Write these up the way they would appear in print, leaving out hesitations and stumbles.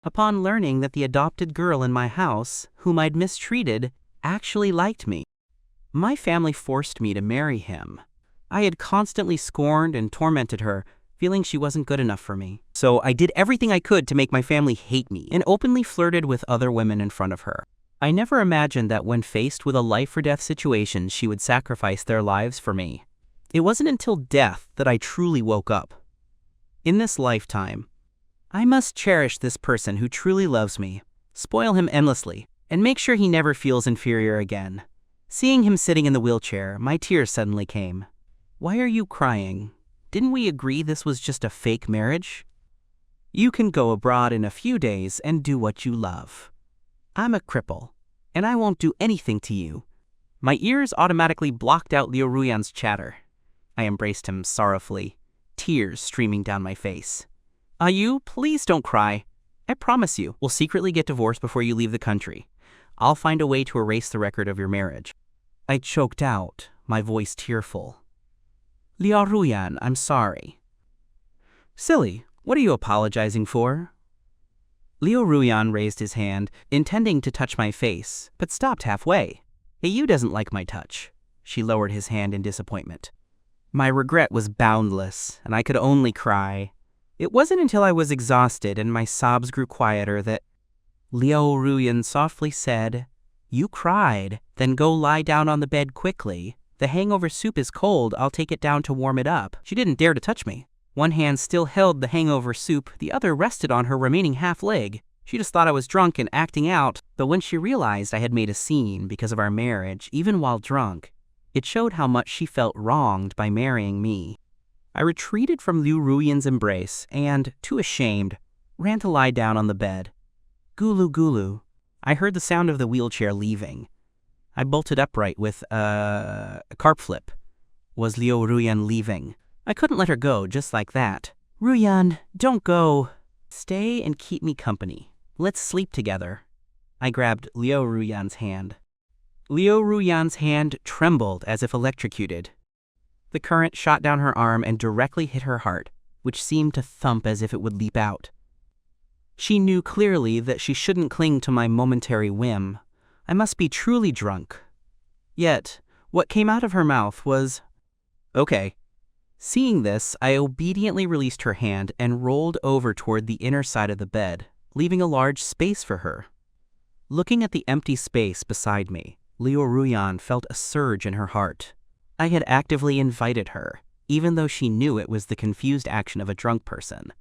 upon learning that the adopted girl in my house, whom I'd mistreated, actually liked me. My family forced me to marry him. I had constantly scorned and tormented her, feeling she wasn't good enough for me. So I did everything I could to make my family hate me and openly flirted with other women in front of her. I never imagined that when faced with a life-or-death situation, she would sacrifice their lives for me. It wasn't until death that I truly woke up. In this lifetime, I must cherish this person who truly loves me, spoil him endlessly, and make sure he never feels inferior again. Seeing him sitting in the wheelchair, my tears suddenly came. Why are you crying? Didn't we agree this was just a fake marriage? You can go abroad in a few days and do what you love. I'm a cripple, and I won't do anything to you. My ears automatically blocked out Liu Ruyan's chatter. I embraced him sorrowfully, tears streaming down my face. You, please don't cry. I promise you, we'll secretly get divorced before you leave the country. I'll find a way to erase the record of your marriage. I choked out, my voice tearful. Liu Ruyan, I'm sorry. Silly, what are you apologizing for? Liu Ruyan raised his hand, intending to touch my face, but stopped halfway. Hey, you doesn't like my touch. She lowered his hand in disappointment. My regret was boundless, and I could only cry. It wasn't until I was exhausted and my sobs grew quieter that Liu Ruyan softly said, You cried, then go lie down on the bed quickly. The hangover soup is cold, I'll take it down to warm it up. She didn't dare to touch me. One hand still held the hangover soup, the other rested on her remaining half leg. She just thought I was drunk and acting out, but when she realized I had made a scene because of our marriage, even while drunk, it showed how much she felt wronged by marrying me. I retreated from Liu Ruyan's embrace and, too ashamed, ran to lie down on the bed. Gulu gulu. I heard the sound of the wheelchair leaving. I bolted upright with a carp flip. Was Liu Ruyan leaving? I couldn't let her go just like that. Ruyan, don't go. Stay and keep me company. Let's sleep together. I grabbed Liu Ruyan's hand. Liu Ruyan's hand trembled as if electrocuted. The current shot down her arm and directly hit her heart, which seemed to thump as if it would leap out. She knew clearly that she shouldn't cling to my momentary whim. I must be truly drunk. Yet, what came out of her mouth was, okay. Seeing this, I obediently released her hand and rolled over toward the inner side of the bed, leaving a large space for her. Looking at the empty space beside me, Liu Ruyan felt a surge in her heart. I had actively invited her, even though she knew it was the confused action of a drunk person.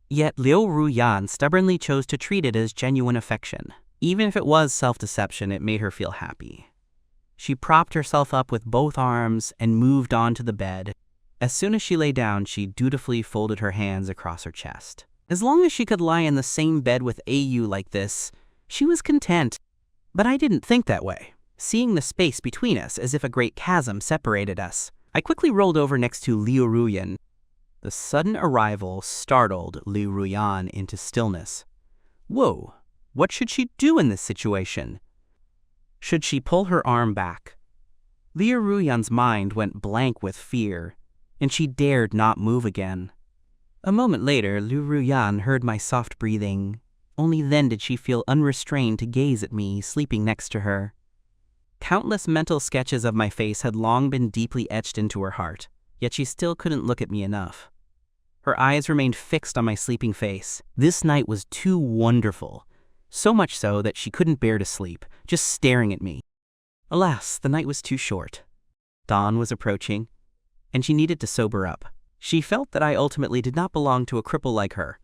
Yet Liu Ruyan stubbornly chose to treat it as genuine affection. Even if it was self-deception, it made her feel happy. She propped herself up with both arms and moved on to the bed. As soon as she lay down, she dutifully folded her hands across her chest. As long as she could lie in the same bed with AU like this, she was content. But I didn't think that way. Seeing the space between us as if a great chasm separated us, I quickly rolled over next to Liu Ruyan. The sudden arrival startled Liu Ruyan into stillness. Whoa, what should she do in this situation? Should she pull her arm back? Liu Ruyan's mind went blank with fear, and she dared not move again. A moment later, Liu Ruyan heard my soft breathing. Only then did she feel unrestrained to gaze at me, sleeping next to her. Countless mental sketches of my face had long been deeply etched into her heart, yet she still couldn't look at me enough. Her eyes remained fixed on my sleeping face. This night was too wonderful, so much so that she couldn't bear to sleep, just staring at me. Alas, the night was too short. Dawn was approaching, and she needed to sober up. She felt that I ultimately did not belong to a cripple like her,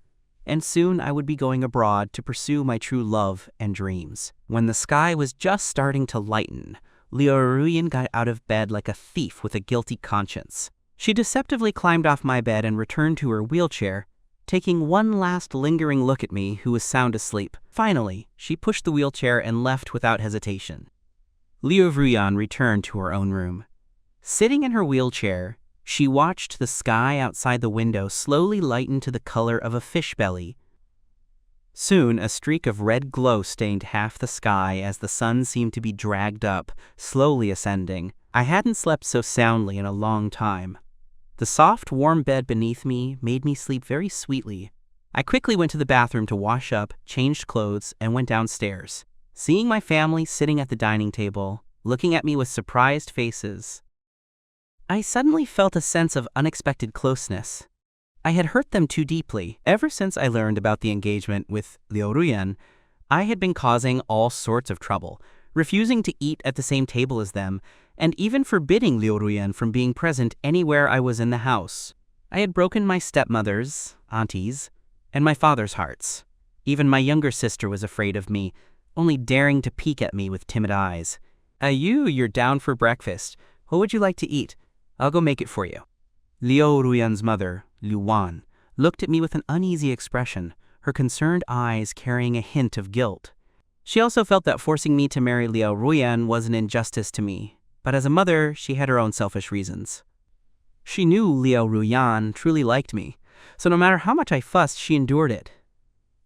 and soon I would be going abroad to pursue my true love and dreams. When the sky was just starting to lighten, Liu Ruyan got out of bed like a thief with a guilty conscience. She deceptively climbed off my bed and returned to her wheelchair, taking one last lingering look at me, who was sound asleep. Finally, she pushed the wheelchair and left without hesitation. Liu Ruyan returned to her own room. Sitting in her wheelchair, she watched the sky outside the window slowly lighten to the color of a fish belly. Soon, a streak of red glow stained half the sky as the sun seemed to be dragged up, slowly ascending. I hadn't slept so soundly in a long time. The soft, warm bed beneath me made me sleep very sweetly, I quickly went to the bathroom to wash up, changed clothes, and went downstairs. Seeing my family sitting at the dining table, looking at me with surprised faces, I suddenly felt a sense of unexpected closeness. I had hurt them too deeply. Ever since I learned about the engagement with Ruan, I had been causing all sorts of trouble, refusing to eat at the same table as them, and even forbidding Ruan from being present anywhere I was in the house. I had broken my stepmother's, aunties, and my father's hearts. Even my younger sister was afraid of me, only daring to peek at me with timid eyes. You're down for breakfast. What would you like to eat? I'll go make it for you." Ruan's mother, Ruan, looked at me with an uneasy expression, her concerned eyes carrying a hint of guilt. She also felt that forcing me to marry Ruan was an injustice to me, but as a mother, she had her own selfish reasons. She knew Ruan truly liked me, so no matter how much I fussed, she endured it.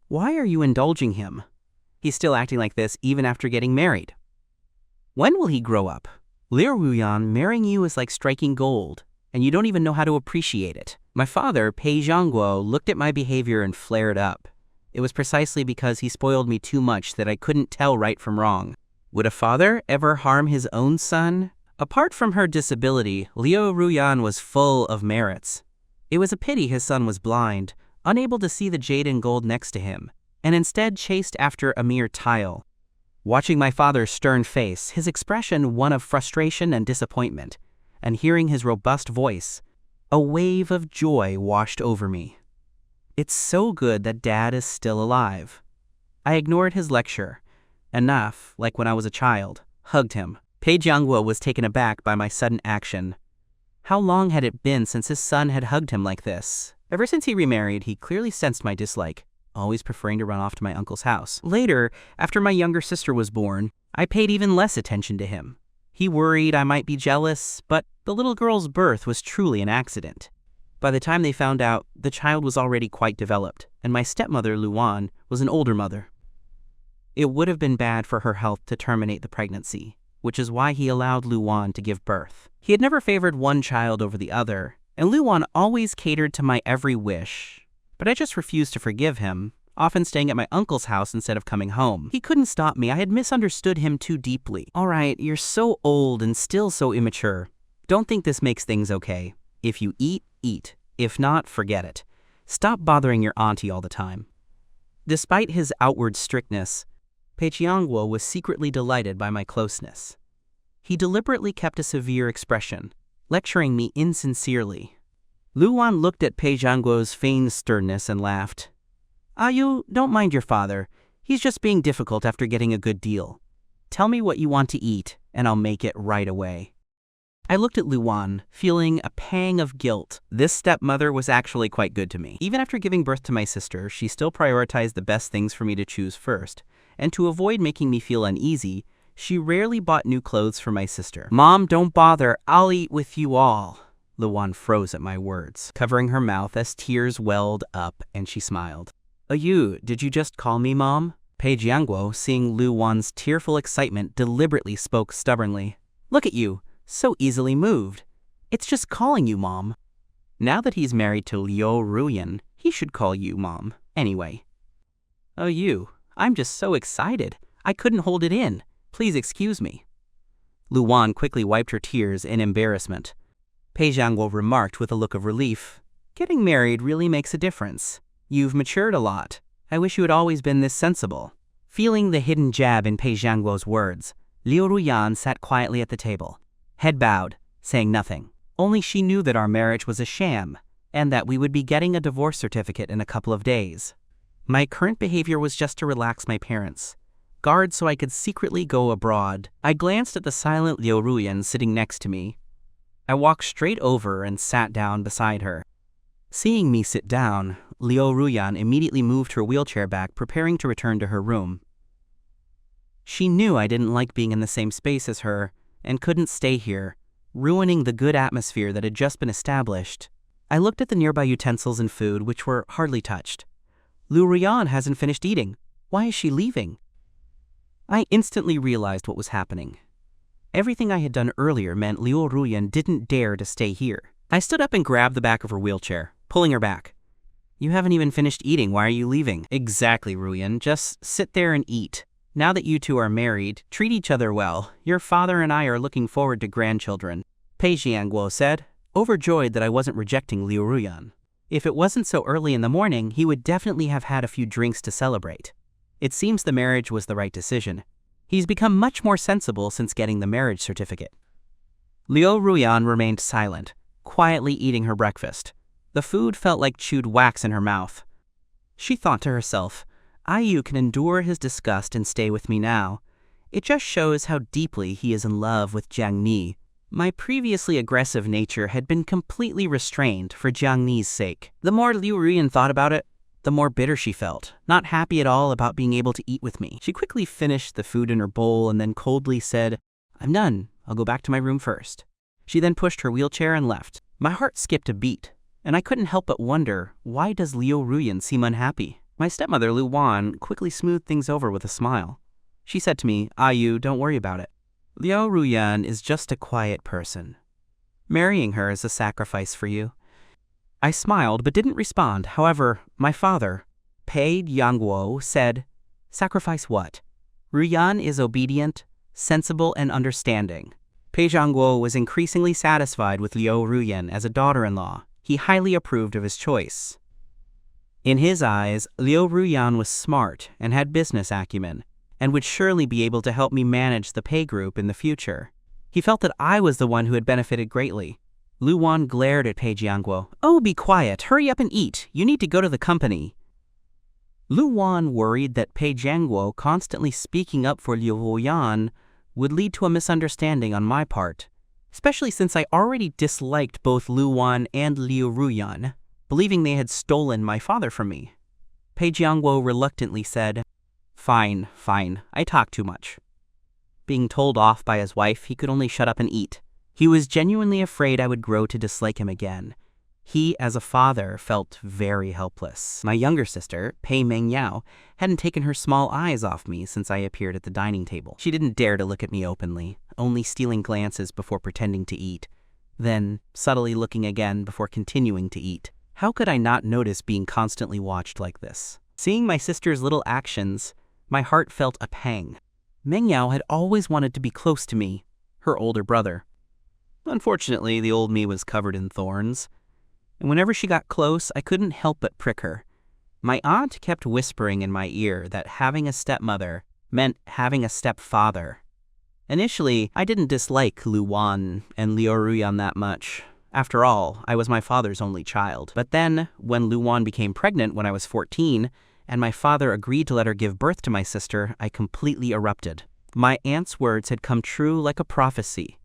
"Why are you indulging him? He's still acting like this even after getting married. When will he grow up? Ruan, marrying you is like striking gold, and you don't even know how to appreciate it." My father, Pei Zhangguo, looked at my behavior and flared up. It was precisely because he spoiled me too much that I couldn't tell right from wrong. Would a father ever harm his own son? Apart from her disability, Ruan was full of merits. It was a pity his son was blind, unable to see the jade and gold next to him, and instead chased after a mere tile. Watching my father's stern face, his expression one of frustration and disappointment, and hearing his robust voice, a wave of joy washed over me. It's so good that Dad is still alive. I ignored his lecture, enough, like when I was a child, hugged him. Pei Jiangguo was taken aback by my sudden action. How long had it been since his son had hugged him like this? Ever since he remarried, he clearly sensed my dislike, always preferring to run off to my uncle's house. Later, after my younger sister was born, I paid even less attention to him. He worried I might be jealous, but the little girl's birth was truly an accident. By the time they found out, the child was already quite developed, and my stepmother, Ruan, was an older mother. It would have been bad for her health to terminate the pregnancy, which is why he allowed Ruan to give birth. He had never favored one child over the other, and Ruan always catered to my every wish. But I just refused to forgive him, often staying at my uncle's house instead of coming home. He couldn't stop me. I had misunderstood him too deeply. "All right, you're so old and still so immature. Don't think this makes things okay. If you eat, eat. If not, forget it. Stop bothering your auntie all the time." Despite his outward strictness, Pei Jiangguo was secretly delighted by my closeness. He deliberately kept a severe expression, lecturing me insincerely. Ruan looked at Pei Jiangguo's feigned sternness and laughed. "You don't mind your father. He's just being difficult after getting a good deal. Tell me what you want to eat, and I'll make it right away." I looked at Ruan, feeling a pang of guilt. This stepmother was actually quite good to me. Even after giving birth to my sister, she still prioritized the best things for me to choose first, and to avoid making me feel uneasy, she rarely bought new clothes for my sister. "Mom, don't bother. I'll eat with you all." Ruan froze at my words, covering her mouth as tears welled up, and she smiled. Did you just call me Mom?" Pei Jiangguo, seeing Ruan's tearful excitement, deliberately spoke stubbornly. "Look at you, so easily moved. It's just calling you Mom. Now that he's married to Ruan, he should call you Mom, anyway." I'm just so excited. I couldn't hold it in. Please excuse me." Ruan quickly wiped her tears in embarrassment. Pei Jiangguo remarked with a look of relief, "Getting married really makes a difference. You've matured a lot. I wish you had always been this sensible." Feeling the hidden jab in Pei Jiangguo's words, Ruan sat quietly at the table, head bowed, saying nothing. Only she knew that our marriage was a sham, and that we would be getting a divorce certificate in a couple of days. My current behavior was just to relax my parents, guard so I could secretly go abroad. I glanced at the silent Ruan sitting next to me. I walked straight over and sat down beside her. Seeing me sit down, Ruan immediately moved her wheelchair back, preparing to return to her room. She knew I didn't like being in the same space as her, and couldn't stay here, ruining the good atmosphere that had just been established. I looked at the nearby utensils and food, which were hardly touched. Ruan hasn't finished eating. Why is she leaving? I instantly realized what was happening. Everything I had done earlier meant Ruan didn't dare to stay here. I stood up and grabbed the back of her wheelchair, pulling her back. You haven't even finished eating, why are you leaving? Exactly, Ruan, just sit there and eat. Now that you two are married, treat each other well. Your father and I are looking forward to grandchildren, Pei Jianguo said, overjoyed that I wasn't rejecting Liu Ruyan. If it wasn't so early in the morning, he would definitely have had a few drinks to celebrate. It seems the marriage was the right decision. He's become much more sensible since getting the marriage certificate. Liu Ruyan remained silent, quietly eating her breakfast. The food felt like chewed wax in her mouth. She thought to herself, Xiaou can endure his disgust and stay with me now. It just shows how deeply he is in love with Jiang Ni. My previously aggressive nature had been completely restrained for Jiang Ni's sake. The more Liu Ruyan thought about it, the more bitter she felt, not happy at all about being able to eat with me. She quickly finished the food in her bowl and then coldly said, I'm done. I'll go back to my room first. She then pushed her wheelchair and left. My heart skipped a beat, and I couldn't help but wonder, why does Liu Ruyan seem unhappy? My stepmother, Ruan, quickly smoothed things over with a smile. She said to me, Xiaou, don't worry about it. Liu Ruyan is just a quiet person. Marrying her is a sacrifice for you. I smiled but didn't respond. However, my father, Pei Jianguo, said, sacrifice what? Ruyan is obedient, sensible, and understanding. Pei Jianguo was increasingly satisfied with Liu Ruyan as a daughter-in-law. He highly approved of his choice. In his eyes, Liu Ruyan was smart and had business acumen, and would surely be able to help me manage the Pei group in the future. He felt that I was the one who had benefited greatly. Ruan glared at Pei Jianguo. Oh, be quiet. Hurry up and eat. You need to go to the company. Ruan worried that Pei Jianguo constantly speaking up for Liu Ruyan would lead to a misunderstanding on my part, especially since I already disliked both Ruan and Liu Ruyan, believing they had stolen my father from me. Pei Jianguo reluctantly said, Fine, I talk too much. Being told off by his wife, he could only shut up and eat. He was genuinely afraid I would grow to dislike him again. He, as a father, felt very helpless. My younger sister, Pei Mengyao, hadn't taken her small eyes off me since I appeared at the dining table. She didn't dare to look at me openly, only stealing glances before pretending to eat, then subtly looking again before continuing to eat. How could I not notice being constantly watched like this? Seeing my sister's little actions, my heart felt a pang. Mengyao had always wanted to be close to me, her older brother. Unfortunately, the old me was covered in thorns, and whenever she got close, I couldn't help but prick her. My aunt kept whispering in my ear that having a stepmother meant having a stepfather. Initially, I didn't dislike Ruan and Liu Ruyan that much. After all, I was my father's only child. But then, when Ruan became pregnant when I was 14, and my father agreed to let her give birth to my sister, I completely erupted. My aunt's words had come true like a prophecy.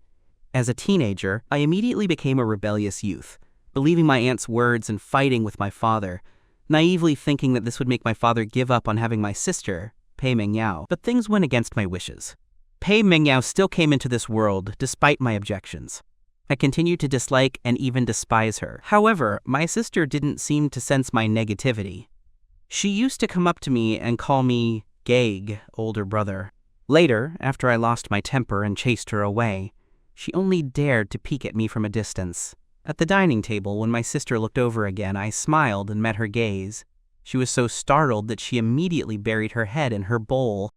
As a teenager, I immediately became a rebellious youth, believing my aunt's words and fighting with my father, naively thinking that this would make my father give up on having my sister, Pei Mengyao. But things went against my wishes. Pei Mengyao still came into this world despite my objections. I continued to dislike and even despise her. However, my sister didn't seem to sense my negativity. She used to come up to me and call me Gag, older brother. Later, after I lost my temper and chased her away, she only dared to peek at me from a distance. At the dining table, when my sister looked over again, I smiled and met her gaze. She was so startled that she immediately buried her head in her bowl.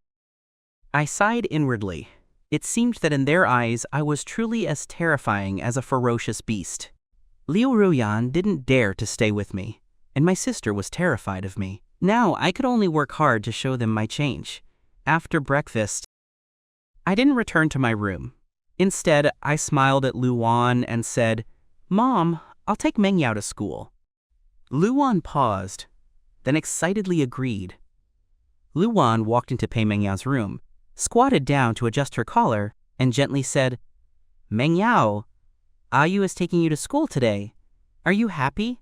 I sighed inwardly. It seemed that in their eyes, I was truly as terrifying as a ferocious beast. Liu Ruyan didn't dare to stay with me, and my sister was terrified of me. Now I could only work hard to show them my change. After breakfast, I didn't return to my room. Instead, I smiled at Ruan and said, Mom, I'll take Mengyao to school. Ruan paused, then excitedly agreed. Ruan walked into Pei Mengyao's room, squatted down to adjust her collar, and gently said, Mengyao, Xiaou is taking you to school today. Are you happy?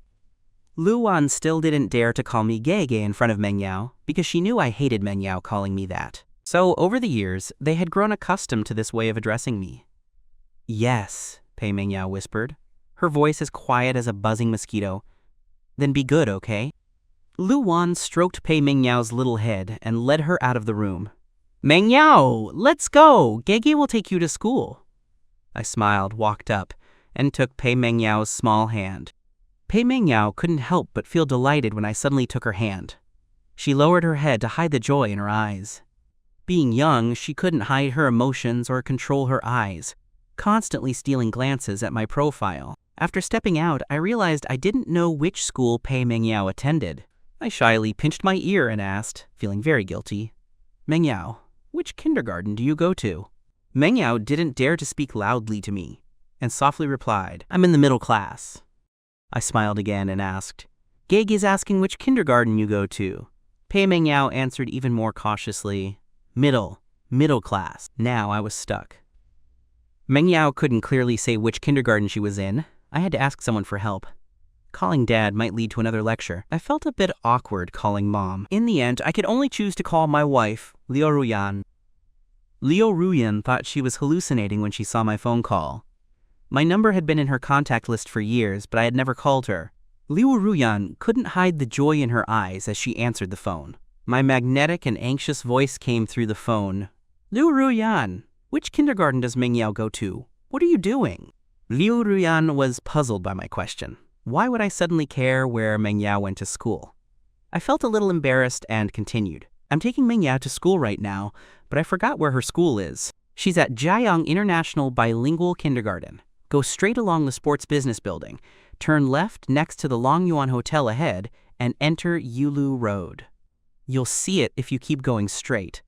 Ruan still didn't dare to call me Gege in front of Mengyao because she knew I hated Mengyao calling me that. So over the years, they had grown accustomed to this way of addressing me. Yes, Pei Mengyao whispered, her voice as quiet as a buzzing mosquito. Then be good, okay? Ruan stroked Pei Mengyao's little head and led her out of the room. Mengyao, let's go! Gege will take you to school. I smiled, walked up, and took Pei Mengyao's small hand. Pei Mengyao couldn't help but feel delighted when I suddenly took her hand. She lowered her head to hide the joy in her eyes. Being young, she couldn't hide her emotions or control her eyes, constantly stealing glances at my profile. After stepping out, I realized I didn't know which school Pei Mengyao attended. I shyly pinched my ear and asked, feeling very guilty, "Mengyao, which kindergarten do you go to?" Mengyao didn't dare to speak loudly to me, and softly replied, "I'm in the middle class." I smiled again and asked, "Gege is asking which kindergarten you go to." Pei Mengyao answered even more cautiously, middle class." Now I was stuck. Mengyao couldn't clearly say which kindergarten she was in. I had to ask someone for help. Calling Dad might lead to another lecture. I felt a bit awkward calling Mom. In the end, I could only choose to call my wife, Liu Ruan. Liu Ruan thought she was hallucinating when she saw my phone call. My number had been in her contact list for years, but I had never called her. Liu Ruan couldn't hide the joy in her eyes as she answered the phone. My magnetic and anxious voice came through the phone. "Liu Ruan, which kindergarten does Mengyao go to? What are you doing?" Liu Ruan was puzzled by my question. Why would I suddenly care where Mengyao went to school? I felt a little embarrassed and continued. "I'm taking Mengyao to school right now, but I forgot where her school is. She's at Jiayang International Bilingual Kindergarten. Go straight along the Sports Business Building, turn left next to the Longyuan Hotel ahead, and enter Yulu Road. You'll see it if you keep going straight."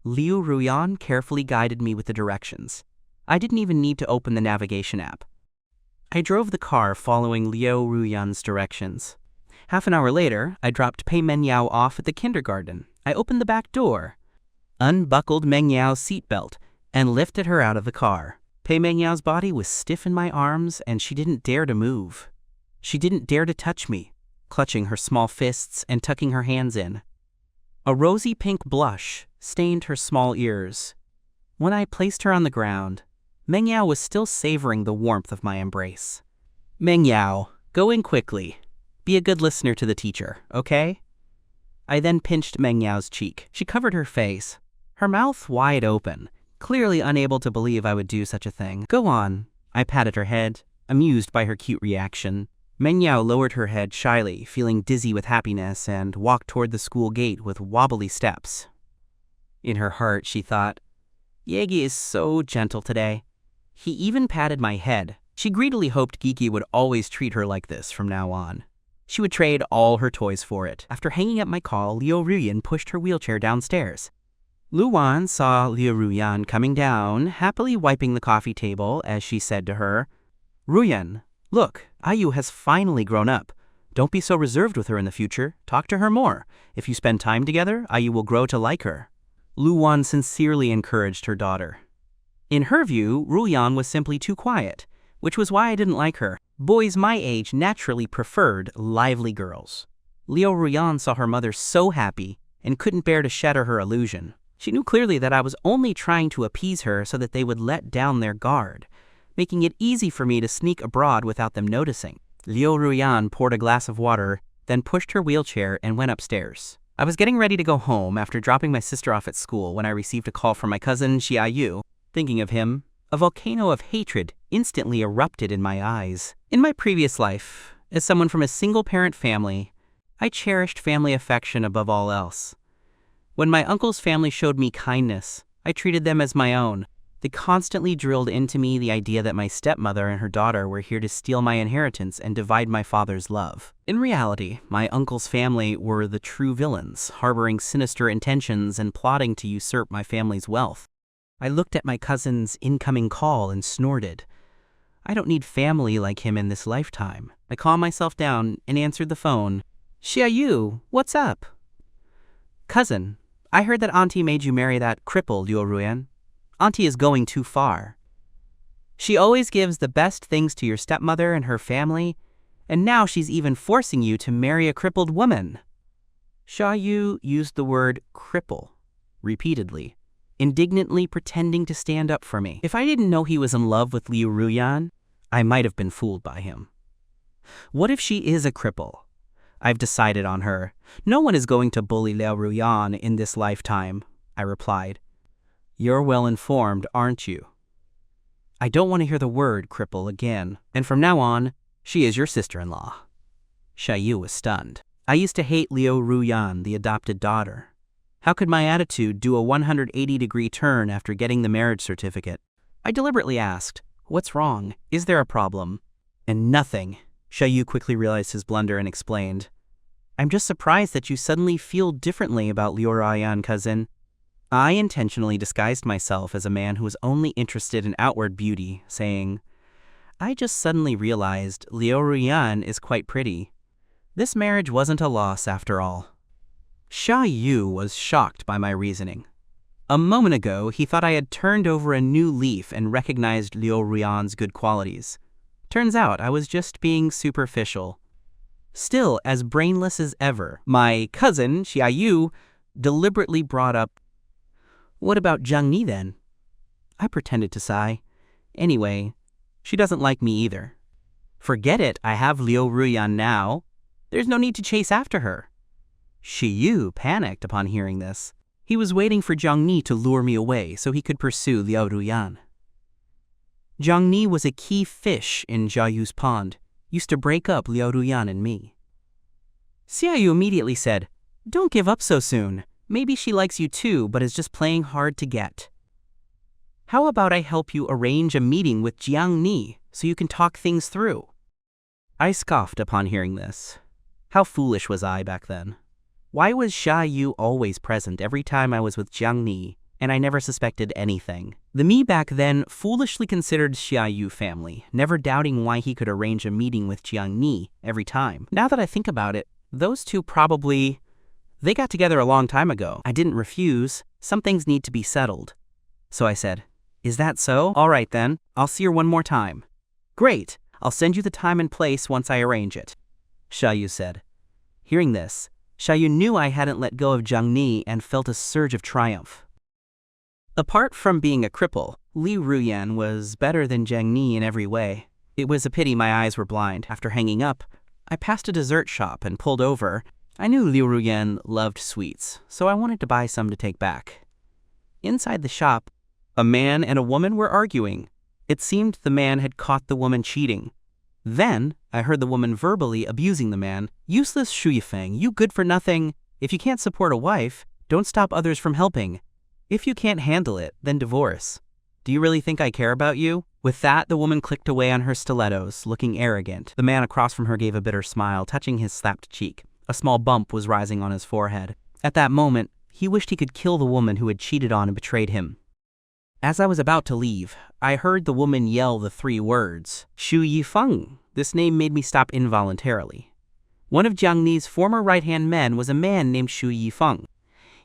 Liu Ruan carefully guided me with the directions. I didn't even need to open the navigation app. I drove the car following Liu Ruyan's directions. Half an hour later, I dropped Pei Mengyao off at the kindergarten. I opened the back door, unbuckled Mengyao's seatbelt, and lifted her out of the car. Pei Mengyao's body was stiff in my arms, and she didn't dare to move. She didn't dare to touch me, clutching her small fists and tucking her hands in. A rosy pink blush stained her small ears. When I placed her on the ground, Mengyao was still savoring the warmth of my embrace. "Mengyao, go in quickly. Be a good listener to the teacher, okay?" I then pinched Mengyao's cheek. She covered her face, her mouth wide open, clearly unable to believe I would do such a thing. "Go on." I patted her head, amused by her cute reaction. Mengyao lowered her head shyly, feeling dizzy with happiness, and walked toward the school gate with wobbly steps. In her heart, she thought, "Yegi is so gentle today." He even patted my head. She greedily hoped Gigi would always treat her like this from now on. She would trade all her toys for it. After hanging up my call, Liu Ruyan pushed her wheelchair downstairs. Luan saw Liu Ruyan coming down, happily wiping the coffee table as she said to her, "Ruyan, look, Ayu has finally grown up. Don't be so reserved with her in the future. Talk to her more. If you spend time together, Ayu will grow to like her." Luan sincerely encouraged her daughter. In her view, Ruyan was simply too quiet, which was why I didn't like her. Boys my age naturally preferred lively girls. Liu Ruyan saw her mother so happy and couldn't bear to shatter her illusion. She knew clearly that I was only trying to appease her so that they would let down their guard, making it easy for me to sneak abroad without them noticing. Liu Ruyan poured a glass of water, then pushed her wheelchair and went upstairs. I was getting ready to go home after dropping my sister off at school when I received a call from my cousin Xiaou. Thinking of him, a volcano of hatred instantly erupted in my eyes. In my previous life, as someone from a single-parent family, I cherished family affection above all else. When my uncle's family showed me kindness, I treated them as my own. They constantly drilled into me the idea that my stepmother and her daughter were here to steal my inheritance and divide my father's love. In reality, my uncle's family were the true villains, harboring sinister intentions and plotting to usurp my family's wealth. I looked at my cousin's incoming call and snorted. I don't need family like him in this lifetime. I calmed myself down and answered the phone. "Xiaou, what's up?" "Cousin, I heard that Auntie made you marry that cripple Liu Ruyan. Auntie is going too far. She always gives the best things to your stepmother and her family, and now she's even forcing you to marry a crippled woman." Xiaou used the word cripple repeatedly, indignantly pretending to stand up for me. If I didn't know he was in love with Liu Ruyan, I might have been fooled by him. What if she is a cripple? I've decided on her. No one is going to bully Liu Ruyan in this lifetime, I replied. You're well informed, aren't you? I don't want to hear the word cripple again. And from now on, She is your sister-in-law. Xiaou was stunned. I used to hate Liu Ruan, the adopted daughter. How could my attitude do a 180-degree turn after getting the marriage certificate? I deliberately asked, "What's wrong? Is there a problem?" And nothing. Xiaou quickly realized his blunder and explained, "I'm just surprised that you suddenly feel differently about Liu Ruan, cousin." I intentionally disguised myself as a man who was only interested in outward beauty, saying, "I just suddenly realized Liu Ruan is quite pretty. This marriage wasn't a loss after all." Xiaou was shocked by my reasoning. A moment ago, he thought I had turned over a new leaf and recognized Liu Ruan's good qualities. Turns out I was just being superficial. Still as brainless as ever, my cousin, Xiaou, deliberately brought up, "What about Zhang Ni then?" I pretended to sigh. "Anyway, she doesn't like me either." "Forget it, I have Liu Ruan now. There's no need to chase after her." Xiaou panicked upon hearing this. He was waiting for Zhang Ni to lure me away so he could pursue Liu Ruan. Zhang Ni was a key fish in Xiaou's pond, used to break up Liu Ruan and me. Xiaou immediately said, "Don't give up so soon. Maybe she likes you too, but is just playing hard to get. How about I help you arrange a meeting with Zhang Ni so you can talk things through?" I scoffed upon hearing this. How foolish was I back then? Why was Xiaou always present every time I was with Zhang Ni, and I never suspected anything? The me back then foolishly considered Xiaou family, never doubting why he could arrange a meeting with Zhang Ni every time. Now that I think about it, those two they got together a long time ago. I didn't refuse. Some things need to be settled. So I said, "Is that so? All right then, I'll see her one more time." "Great, I'll send you the time and place once I arrange it," Xiaou said. Hearing this, Xiaou knew I hadn't let go of Zhang Ni and felt a surge of triumph. Apart from being a cripple, Liu Ruan was better than Zhang Ni in every way. It was a pity my eyes were blind. After hanging up, I passed a dessert shop and pulled over. I knew Liu Ruan loved sweets, so I wanted to buy some to take back. Inside the shop, a man and a woman were arguing. It seemed the man had caught the woman cheating. Then, I heard the woman verbally abusing the man. "Useless Shu Yiong, you good for nothing. If you can't support a wife, don't stop others from helping. If you can't handle it, then divorce. Do you really think I care about you?" With that, the woman clicked away on her stilettos, looking arrogant. The man across from her gave a bitter smile, touching his slapped cheek. A small bump was rising on his forehead. At that moment, he wished he could kill the woman who had cheated on and betrayed him. As I was about to leave, I heard the woman yell the 3 words, "Shu Yiong." This name made me stop involuntarily. One of Zhang Ni's former right-hand men was a man named Shu Yiong.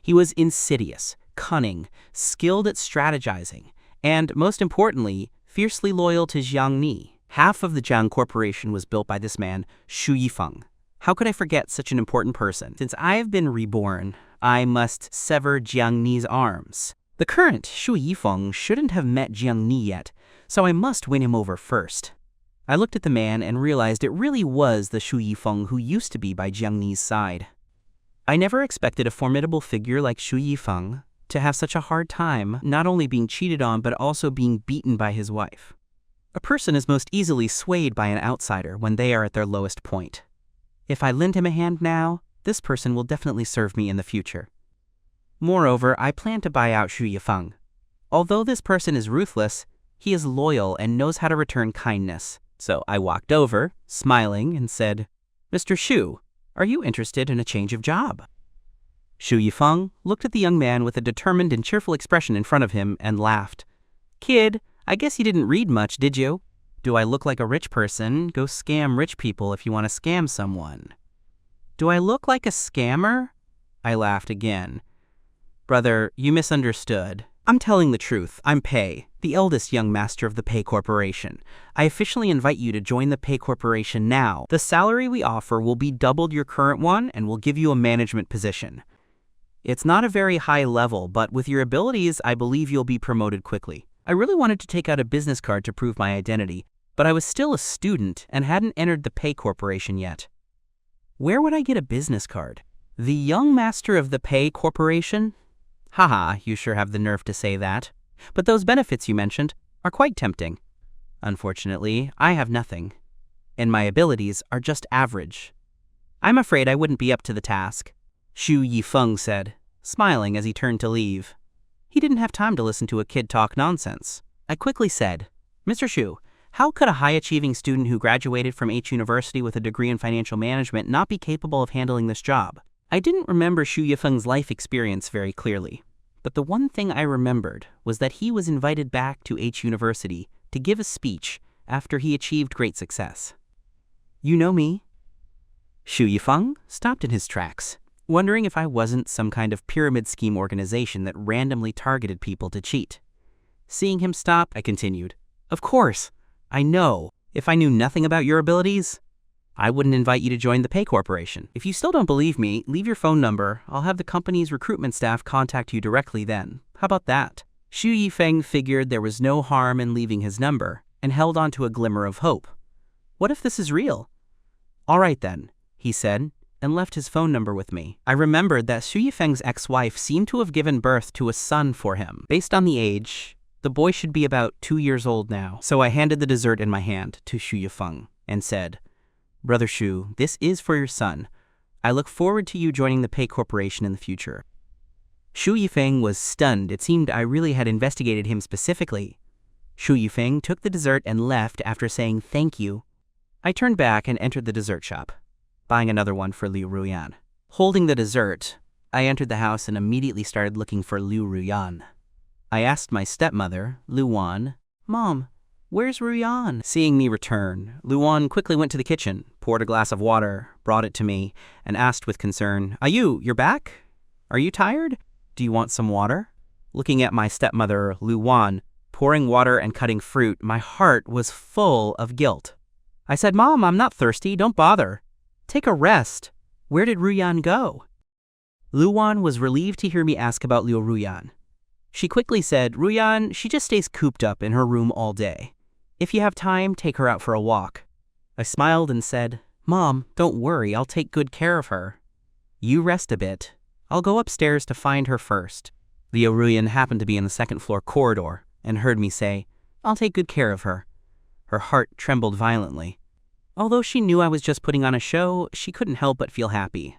He was insidious, cunning, skilled at strategizing, and, most importantly, fiercely loyal to Zhang Ni. Half of the Zhang Corporation was built by this man, Shu Yiong. How could I forget such an important person? Since I have been reborn, I must sever Zhang Ni's arms. The current Shu Yiong shouldn't have met Zhang Ni yet, so I must win him over first. I looked at the man and realized it really was the Shu Yiong who used to be by Zhang Ni's side. I never expected a formidable figure like Shu Yiong to have such a hard time not only being cheated on but also being beaten by his wife. A person is most easily swayed by an outsider when they are at their lowest point. If I lend him a hand now, this person will definitely serve me in the future. Moreover, I plan to buy out Shu Yiong. Although this person is ruthless, he is loyal and knows how to return kindness. So I walked over, smiling, and said, "Mr. Shu, are you interested in a change of job?" Shu Yiong looked at the young man with a determined and cheerful expression in front of him and laughed. "Kid, I guess you didn't read much, did you? Do I look like a rich person? Go scam rich people if you want to scam someone." "Do I look like a scammer?" I laughed again. "Brother, you misunderstood. I'm telling the truth. I'm Pei, the eldest young master of the Pei Corporation. I officially invite you to join the Pei Corporation now. The salary we offer will be doubled your current one and will give you a management position. It's not a very high level, but with your abilities, I believe you'll be promoted quickly." I really wanted to take out a business card to prove my identity, but I was still a student and hadn't entered the Pei Corporation yet. Where would I get a business card? The young master of the Pei Corporation? Haha, you sure have the nerve to say that. But those benefits you mentioned are quite tempting. Unfortunately, I have nothing. and my abilities are just average. I'm afraid I wouldn't be up to the task, Shu Yifeng said, smiling as he turned to leave. He didn't have time to listen to a kid talk nonsense. I quickly said, Mr. Shu, how could a high-achieving student who graduated from H University with a degree in financial management not be capable of handling this job? I didn't remember Shu Yifeng's life experience very clearly, but the one thing I remembered was that he was invited back to H University to give a speech after he achieved great success. You know me? Shu Yifeng stopped in his tracks, wondering if I wasn't some kind of pyramid scheme organization that randomly targeted people to cheat. Seeing him stop, I continued, Of course, I know. If I knew nothing about your abilities, I wouldn't invite you to join the Pay Corporation. If you still don't believe me, leave your phone number. I'll have the company's recruitment staff contact you directly then. How about that? Shu Yifeng figured there was no harm in leaving his number and held on to a glimmer of hope. What if this is real? All right then, he said, and left his phone number with me. I remembered that Shu Yifeng's ex-wife seemed to have given birth to a son for him. Based on the age, the boy should be about 2 years old now. So I handed the dessert in my hand to Shu Yifeng and said, Brother Shu, this is for your son. I look forward to you joining the Pay Corporation in the future. Shu Yifeng was stunned. It seemed I really had investigated him specifically. Shu Yifeng took the dessert and left after saying thank you. I turned back and entered the dessert shop, buying another one for Liu Ruyan. Holding the dessert, I entered the house and immediately started looking for Liu Ruyan. I asked my stepmother, Ruan, Mom, where's Ruyan? Seeing me return, Ruan quickly went to the kitchen, poured a glass of water, brought it to me, and asked with concern, you're back? Are you tired? Do you want some water? Looking at my stepmother, Ruan, pouring water and cutting fruit, my heart was full of guilt. I said, Mom, I'm not thirsty, don't bother. Take a rest. Where did Ruyan go? Ruan was relieved to hear me ask about Liu Ruyan. She quickly said, Ruyan, she just stays cooped up in her room all day. If you have time, take her out for a walk. I smiled and said, Mom, don't worry, I'll take good care of her. You rest a bit. I'll go upstairs to find her first. Liu Ruyan happened to be in the second-floor corridor and heard me say, I'll take good care of her. Her heart trembled violently. Although she knew I was just putting on a show, she couldn't help but feel happy.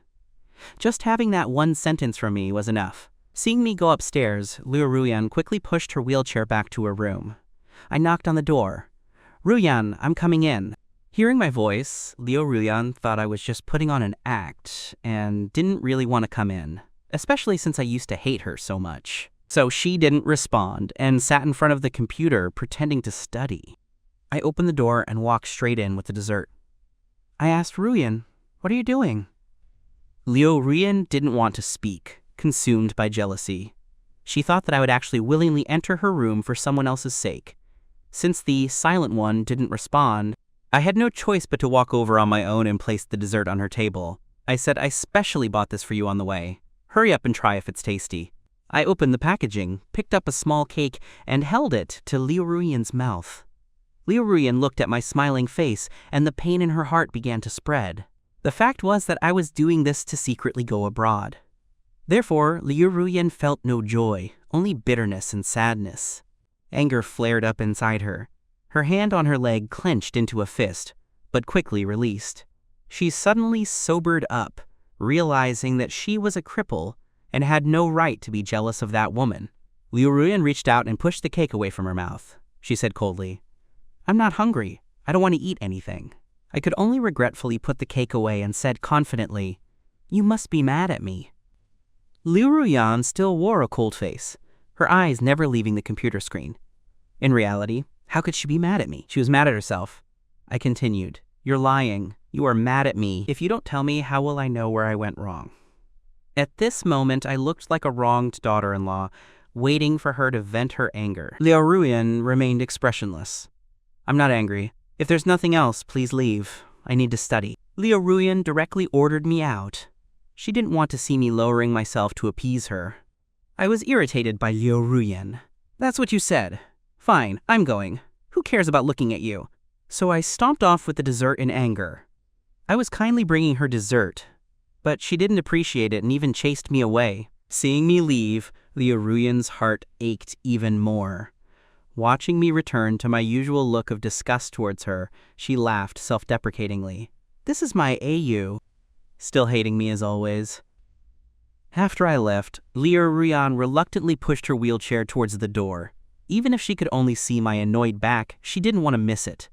Just having that one sentence from me was enough. Seeing me go upstairs, Liu Ruyan quickly pushed her wheelchair back to her room. I knocked on the door. Ruyan, I'm coming in. Hearing my voice, Liu Ruyan thought I was just putting on an act and didn't really want to come in, especially since I used to hate her so much. So she didn't respond and sat in front of the computer pretending to study. I opened the door and walked straight in with the dessert. I asked Ruyan, what are you doing? Liu Ruyan didn't want to speak, consumed by jealousy. She thought that I would actually willingly enter her room for someone else's sake. Since the silent one didn't respond, I had no choice but to walk over on my own and place the dessert on her table. I said, I specially bought this for you on the way. Hurry up and try if it's tasty. I opened the packaging, picked up a small cake, and held it to Liu Ruyan's mouth. Liu Ruyan looked at my smiling face, and the pain in her heart began to spread. The fact was that I was doing this to secretly go abroad. Therefore, Liu Ruyan felt no joy, only bitterness and sadness. Anger flared up inside her. Her hand on her leg clenched into a fist, but quickly released. She suddenly sobered up, realizing that she was a cripple and had no right to be jealous of that woman. Liu Ruyan reached out and pushed the cake away from her mouth. She said coldly, I'm not hungry. I don't want to eat anything. I could only regretfully put the cake away and said confidently, You must be mad at me. Liu Ruyan still wore a cold face, her eyes never leaving the computer screen. In reality, how could she be mad at me? She was mad at herself. I continued, You're lying. You are mad at me. If you don't tell me, how will I know where I went wrong? At this moment, I looked like a wronged daughter-in-law, waiting for her to vent her anger. Liu Ruyan remained expressionless. I'm not angry. If there's nothing else, please leave. I need to study. Liu Ruyan directly ordered me out. She didn't want to see me lowering myself to appease her. I was irritated by Liu Ruyan. That's what you said. Fine, I'm going. Who cares about looking at you? So I stomped off with the dessert in anger. I was kindly bringing her dessert, but she didn't appreciate it and even chased me away. Seeing me leave, Liu Ruyan's heart ached even more. Watching me return to my usual look of disgust towards her, she laughed self-deprecatingly. "This is my AU." Still hating me as always. After I left, Ruan reluctantly pushed her wheelchair towards the door. Even if she could only see my annoyed back, she didn't want to miss it.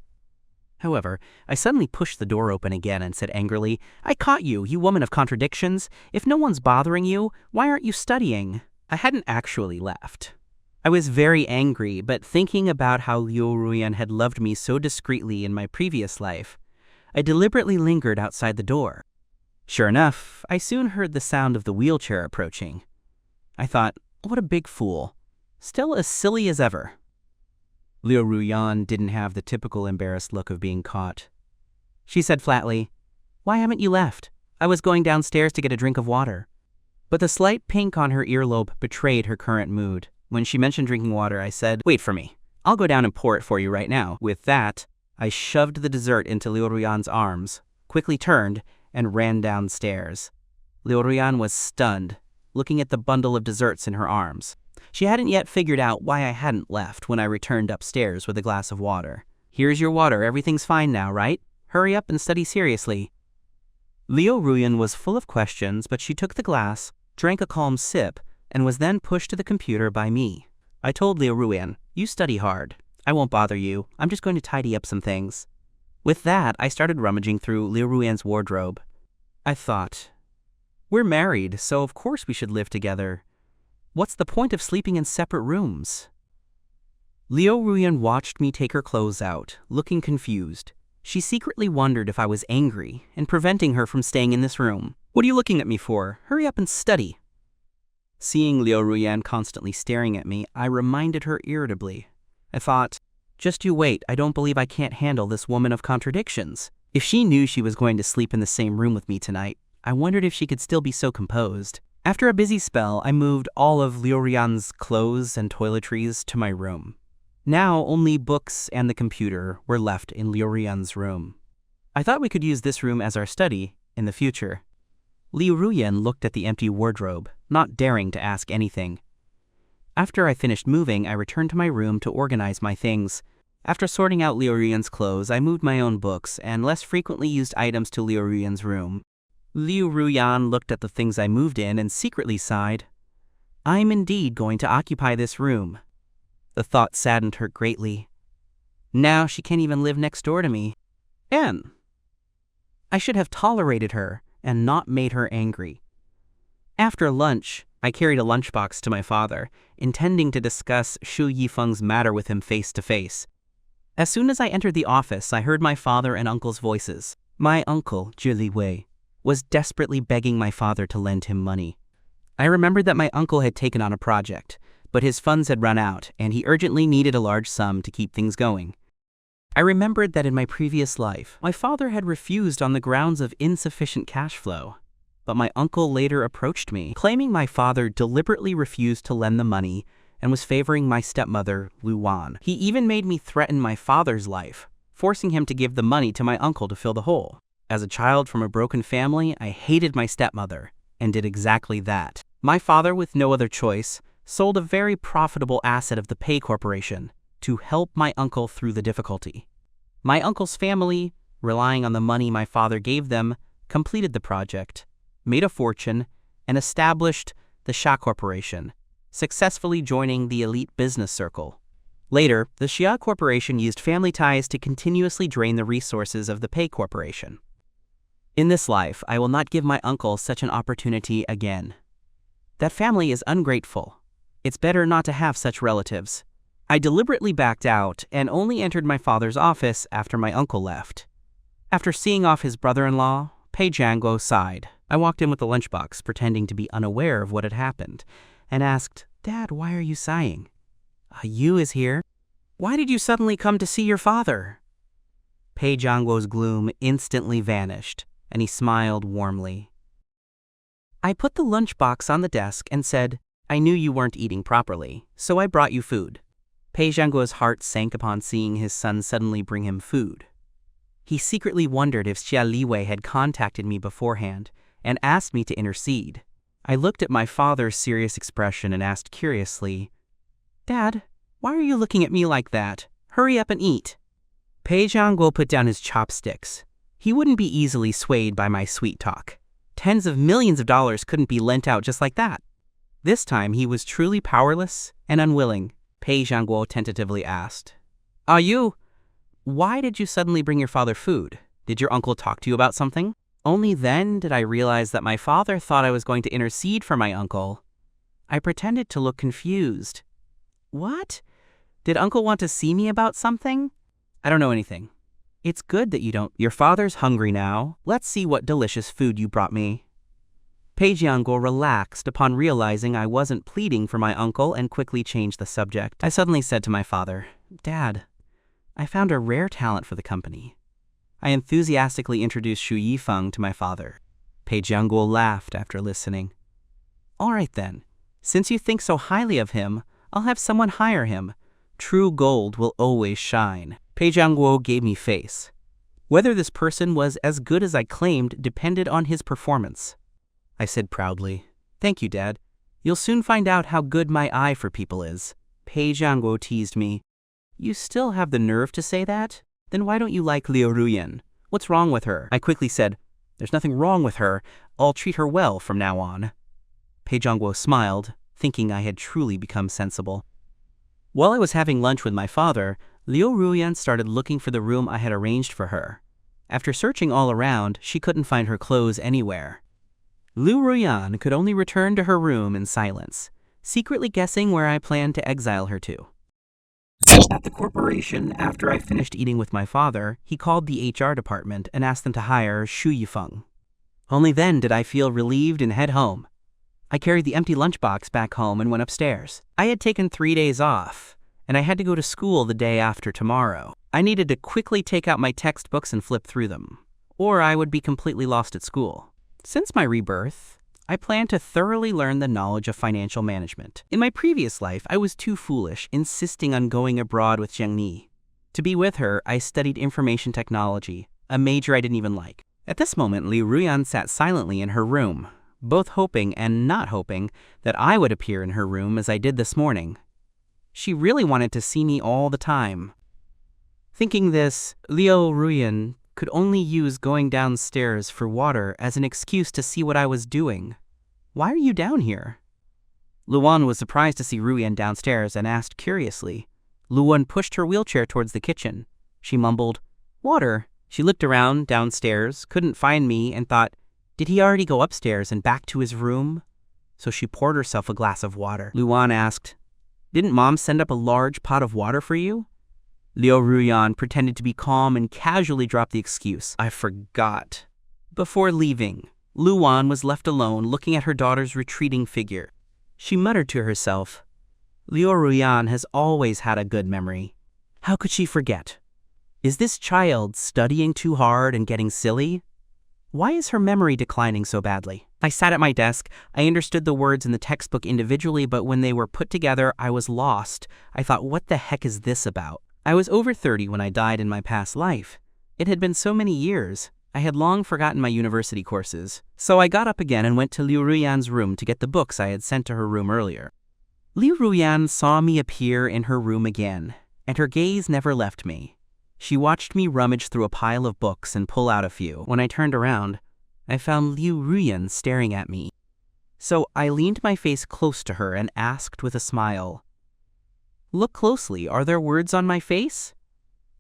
However, I suddenly pushed the door open again and said angrily, "I caught you, you woman of contradictions. If no one's bothering you, why aren't you studying?" I hadn't actually left. I was very angry, but thinking about how Ruan had loved me so discreetly in my previous life, I deliberately lingered outside the door. Sure enough, I soon heard the sound of the wheelchair approaching. I thought, what a big fool. Still as silly as ever. Ruan didn't have the typical embarrassed look of being caught. She said flatly, "Why haven't you left? I was going downstairs to get a drink of water." But the slight pink on her earlobe betrayed her current mood. When she mentioned drinking water, I said, "Wait for me. I'll go down and pour it for you right now." With that, I shoved the dessert into Ruan's arms, quickly turned, and ran downstairs. Ruan was stunned, looking at the bundle of desserts in her arms. She hadn't yet figured out why I hadn't left when I returned upstairs with a glass of water. "Here's your water, everything's fine now, right? Hurry up and study seriously." Ruan was full of questions, but she took the glass, drank a calm sip, and was then pushed to the computer by me. I told Ruan, "You study hard. I won't bother you. I'm just going to tidy up some things." With that, I started rummaging through Ruan's wardrobe. I thought, we're married, so of course we should live together. What's the point of sleeping in separate rooms? Ruan watched me take her clothes out, looking confused. She secretly wondered if I was angry and preventing her from staying in this room. "What are you looking at me for? Hurry up and study." Seeing Ruan constantly staring at me, I reminded her irritably. I thought, just you wait, I don't believe I can't handle this woman of contradictions. If she knew she was going to sleep in the same room with me tonight, I wondered if she could still be so composed. After a busy spell, I moved all of Ruan's clothes and toiletries to my room. Now only books and the computer were left in Ruan's room. I thought we could use this room as our study in the future. Ruan looked at the empty wardrobe, not daring to ask anything. After I finished moving, I returned to my room to organize my things. After sorting out Ruan's clothes, I moved my own books and less frequently used items to Ruan's room. Ruan looked at the things I moved in and secretly sighed. I'm indeed going to occupy this room. The thought saddened her greatly. Now she can't even live next door to me. And I should have tolerated her and not made her angry. After lunch, I carried a lunchbox to my father, intending to discuss Shu Yifeng's matter with him face to face. As soon as I entered the office, I heard my father and uncle's voices. My uncle, Zhi Wei, was desperately begging my father to lend him money. I remembered that my uncle had taken on a project, but his funds had run out, and he urgently needed a large sum to keep things going. I remembered that in my previous life, my father had refused on the grounds of insufficient cash flow. But my uncle later approached me, claiming my father deliberately refused to lend the money and was favoring my stepmother, Ruan. He even made me threaten my father's life, forcing him to give the money to my uncle to fill the hole. As a child from a broken family, I hated my stepmother and did exactly that. My father, with no other choice, sold a very profitable asset of the Pay Corporation to help my uncle through the difficulty. My uncle's family, relying on the money my father gave them, completed the project, made a fortune, and established the Xiaou Corporation, successfully joining the elite business circle. Later, the Xiaou Corporation used family ties to continuously drain the resources of the Pay Corporation. In this life, I will not give my uncle such an opportunity again. That family is ungrateful. It's better not to have such relatives. I deliberately backed out and only entered my father's office after my uncle left. After seeing off his brother-in-law, Pei Jianguo sighed. I walked in with the lunchbox, pretending to be unaware of what had happened, and asked, "Dad, why are you sighing?" "Yu is here." "Why did you suddenly come to see your father?" Pei Jianguo's gloom instantly vanished, and he smiled warmly. "I put the lunchbox on the desk and said, I knew you weren't eating properly, so I brought you food." Pei Jianguo's heart sank upon seeing his son suddenly bring him food. He secretly wondered if Xiaou had contacted me beforehand and asked me to intercede. I looked at my father's serious expression and asked curiously, "Dad, Why are you looking at me like that? Hurry up and eat. Pei Jianguo put down his chopsticks. He wouldn't be easily swayed by my sweet talk. Tens of millions of dollars couldn't be lent out just like that. This time he was truly powerless and unwilling. Pei Jianguo tentatively asked, Why did you suddenly bring your father food? Did your uncle talk to you about something? Only then did I realize that my father thought I was going to intercede for my uncle. I pretended to look confused. What? Did uncle want to see me about something? I don't know anything. It's good that you don't. Your father's hungry now. Let's see what delicious food you brought me. Pei Jianguo relaxed upon realizing I wasn't pleading for my uncle and quickly changed the subject. I suddenly said to my father, Dad, I found a rare talent for the company. I enthusiastically introduced Shu Yifeng to my father. Pei Jianguo laughed after listening. All right then, since you think so highly of him, I'll have someone hire him. True gold will always shine. Pei Jianguo gave me face. Whether this person was as good as I claimed depended on his performance. I said proudly, Thank you, Dad. You'll soon find out how good my eye for people is. Pei Jianguo teased me. You still have the nerve to say that? Then why don't you like Liu Ruyan? What's wrong with her? I quickly said, There's nothing wrong with her. I'll treat her well from now on. Pei Jianguo smiled, thinking I had truly become sensible. While I was having lunch with my father, Liu Ruyan started looking for the room I had arranged for her. After searching all around, she couldn't find her clothes anywhere. Liu Ruyan could only return to her room in silence, secretly guessing where I planned to exile her to. At the corporation, after I finished eating with my father, he called the HR department and asked them to hire Shu Yifeng. Only then did I feel relieved and head home. I carried the empty lunchbox back home and went upstairs. I had taken 3 days off, and I had to go to school the day after tomorrow. I needed to quickly take out my textbooks and flip through them, or I would be completely lost at school. Since my rebirth, I planned to thoroughly learn the knowledge of financial management. In my previous life, I was too foolish, insisting on going abroad with Zheng Ni. To be with her, I studied information technology, a major I didn't even like. At this moment, Liu Ruyan sat silently in her room, both hoping and not hoping that I would appear in her room as I did this morning. She really wanted to see me all the time. Thinking this, Liu Ruyan could only use going downstairs for water as an excuse to see what I was doing. Why are you down here? Luan was surprised to see Ruyan downstairs and asked curiously. Luan pushed her wheelchair towards the kitchen. She mumbled, Water. She looked around downstairs, couldn't find me, and thought, did he already go upstairs and back to his room? So she poured herself a glass of water. Luan asked, Didn't Mom send up a large pot of water for you? Liu Ruyan pretended to be calm and casually dropped the excuse, I forgot. Before leaving, Luan was left alone looking at her daughter's retreating figure. She muttered to herself, Liu Ruyan has always had a good memory. How could she forget? Is this child studying too hard and getting silly? Why is her memory declining so badly? I sat at my desk. I understood the words in the textbook individually, but when they were put together, I was lost. I thought, what the heck is this about? I was over 30 when I died in my past life. It had been so many years. I had long forgotten my university courses. So I got up again and went to Liu Ruyan's room to get the books I had sent to her room earlier. Liu Ruyan saw me appear in her room again, and her gaze never left me. She watched me rummage through a pile of books and pull out a few. When I turned around, I found Liu Ruyan staring at me. So I leaned my face close to her and asked with a smile, Look closely, are there words on my face?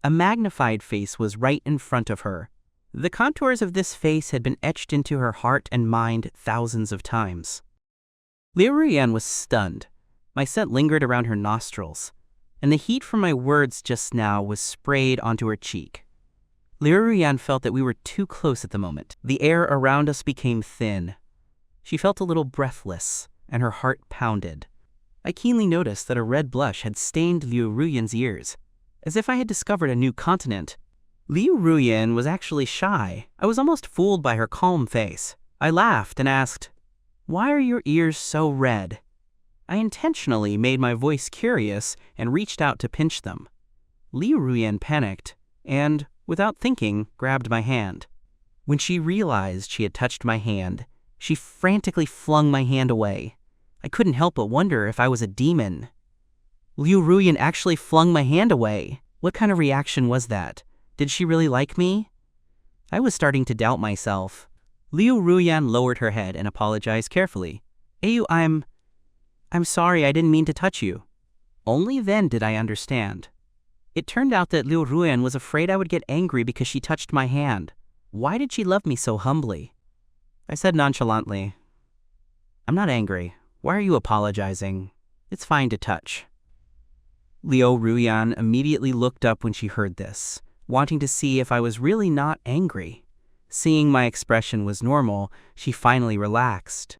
A magnified face was right in front of her. The contours of this face had been etched into her heart and mind thousands of times. Liu Ruyan was stunned. My scent lingered around her nostrils, and the heat from my words just now was sprayed onto her cheek. Liu Ruyan felt that we were too close at the moment. The air around us became thin. She felt a little breathless, and her heart pounded. I keenly noticed that a red blush had stained Liu Ruyan's ears, as if I had discovered a new continent. Liu Ruyan was actually shy. I was almost fooled by her calm face. I laughed and asked, Why are your ears so red? I intentionally made my voice curious and reached out to pinch them. Liu Ruyan panicked and, without thinking, grabbed my hand. When she realized she had touched my hand, she frantically flung my hand away. I couldn't help but wonder if I was a demon. Liu Ruyan actually flung my hand away. What kind of reaction was that? Did she really like me? I was starting to doubt myself. Liu Ruyan lowered her head and apologized carefully. Ayu, I'm sorry, I didn't mean to touch you. Only then did I understand. It turned out that Liu Ruyan was afraid I would get angry because she touched my hand. Why did she love me so humbly? I said nonchalantly, I'm not angry. Why are you apologizing? It's fine to touch. Liu Ruyan immediately looked up when she heard this, wanting to see if I was really not angry. Seeing my expression was normal, she finally relaxed.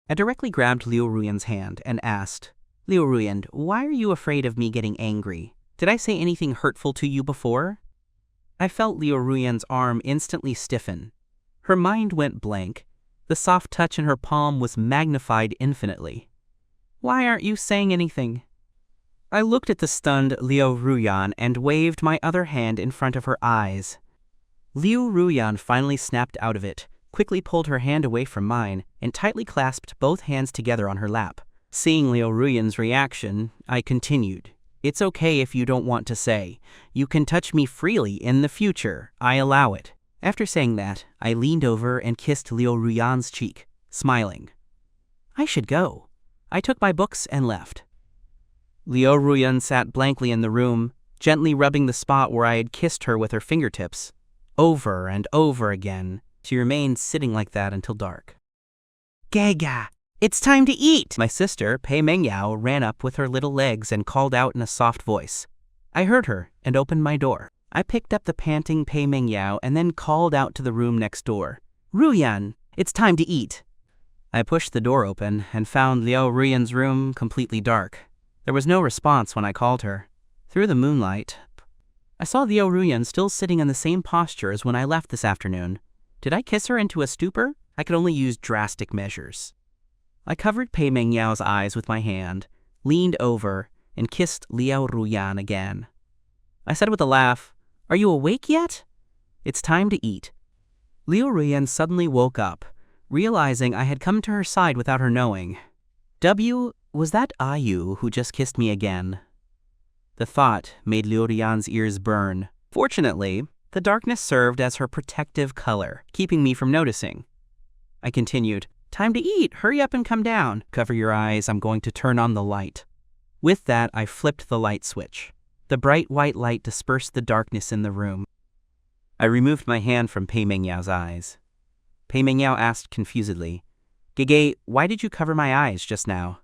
I directly grabbed Liu Ruyan's hand and asked, Liu Ruyan, why are you afraid of me getting angry? Did I say anything hurtful to you before? I felt Liu Ruyan's arm instantly stiffen. Her mind went blank. The soft touch in her palm was magnified infinitely. Why aren't you saying anything? I looked at the stunned Liu Ruyan and waved my other hand in front of her eyes. Liu Ruyan finally snapped out of it, quickly pulled her hand away from mine, and tightly clasped both hands together on her lap. Seeing Liu Ruyan's reaction, I continued. It's okay if you don't want to say. You can touch me freely in the future. I allow it. After saying that, I leaned over and kissed Liu Ruyan's cheek, smiling. I should go. I took my books and left. Liu Ruyan sat blankly in the room, gently rubbing the spot where I had kissed her with her fingertips. Over and over again, she remained sitting like that until dark. Gaga, it's time to eat! My sister, Pei Mengyao, ran up with her little legs and called out in a soft voice. I heard her and opened my door. I picked up the panting Pei Mengyao and then called out to the room next door. Ruyan, it's time to eat! I pushed the door open and found Liu Ruyan's room completely dark. There was no response when I called her. Through the moonlight, I saw Liu Ruyan still sitting in the same posture as when I left this afternoon. Did I kiss her into a stupor? I could only use drastic measures. I covered Pei Mengyao's eyes with my hand, leaned over, and kissed Liu Ruyan again. I said with a laugh, Are you awake yet? It's time to eat. Liu Ruyan suddenly woke up, realizing I had come to her side without her knowing. Was that Ayu who just kissed me again? The thought made Liu Ruyan's ears burn. Fortunately, the darkness served as her protective color, keeping me from noticing. I continued, Time to eat, hurry up and come down. Cover your eyes, I'm going to turn on the light. With that, I flipped the light switch. The bright white light dispersed the darkness in the room. I removed my hand from Pei Mengyao's eyes. Pei Mengyao asked confusedly, Gege, why did you cover my eyes just now?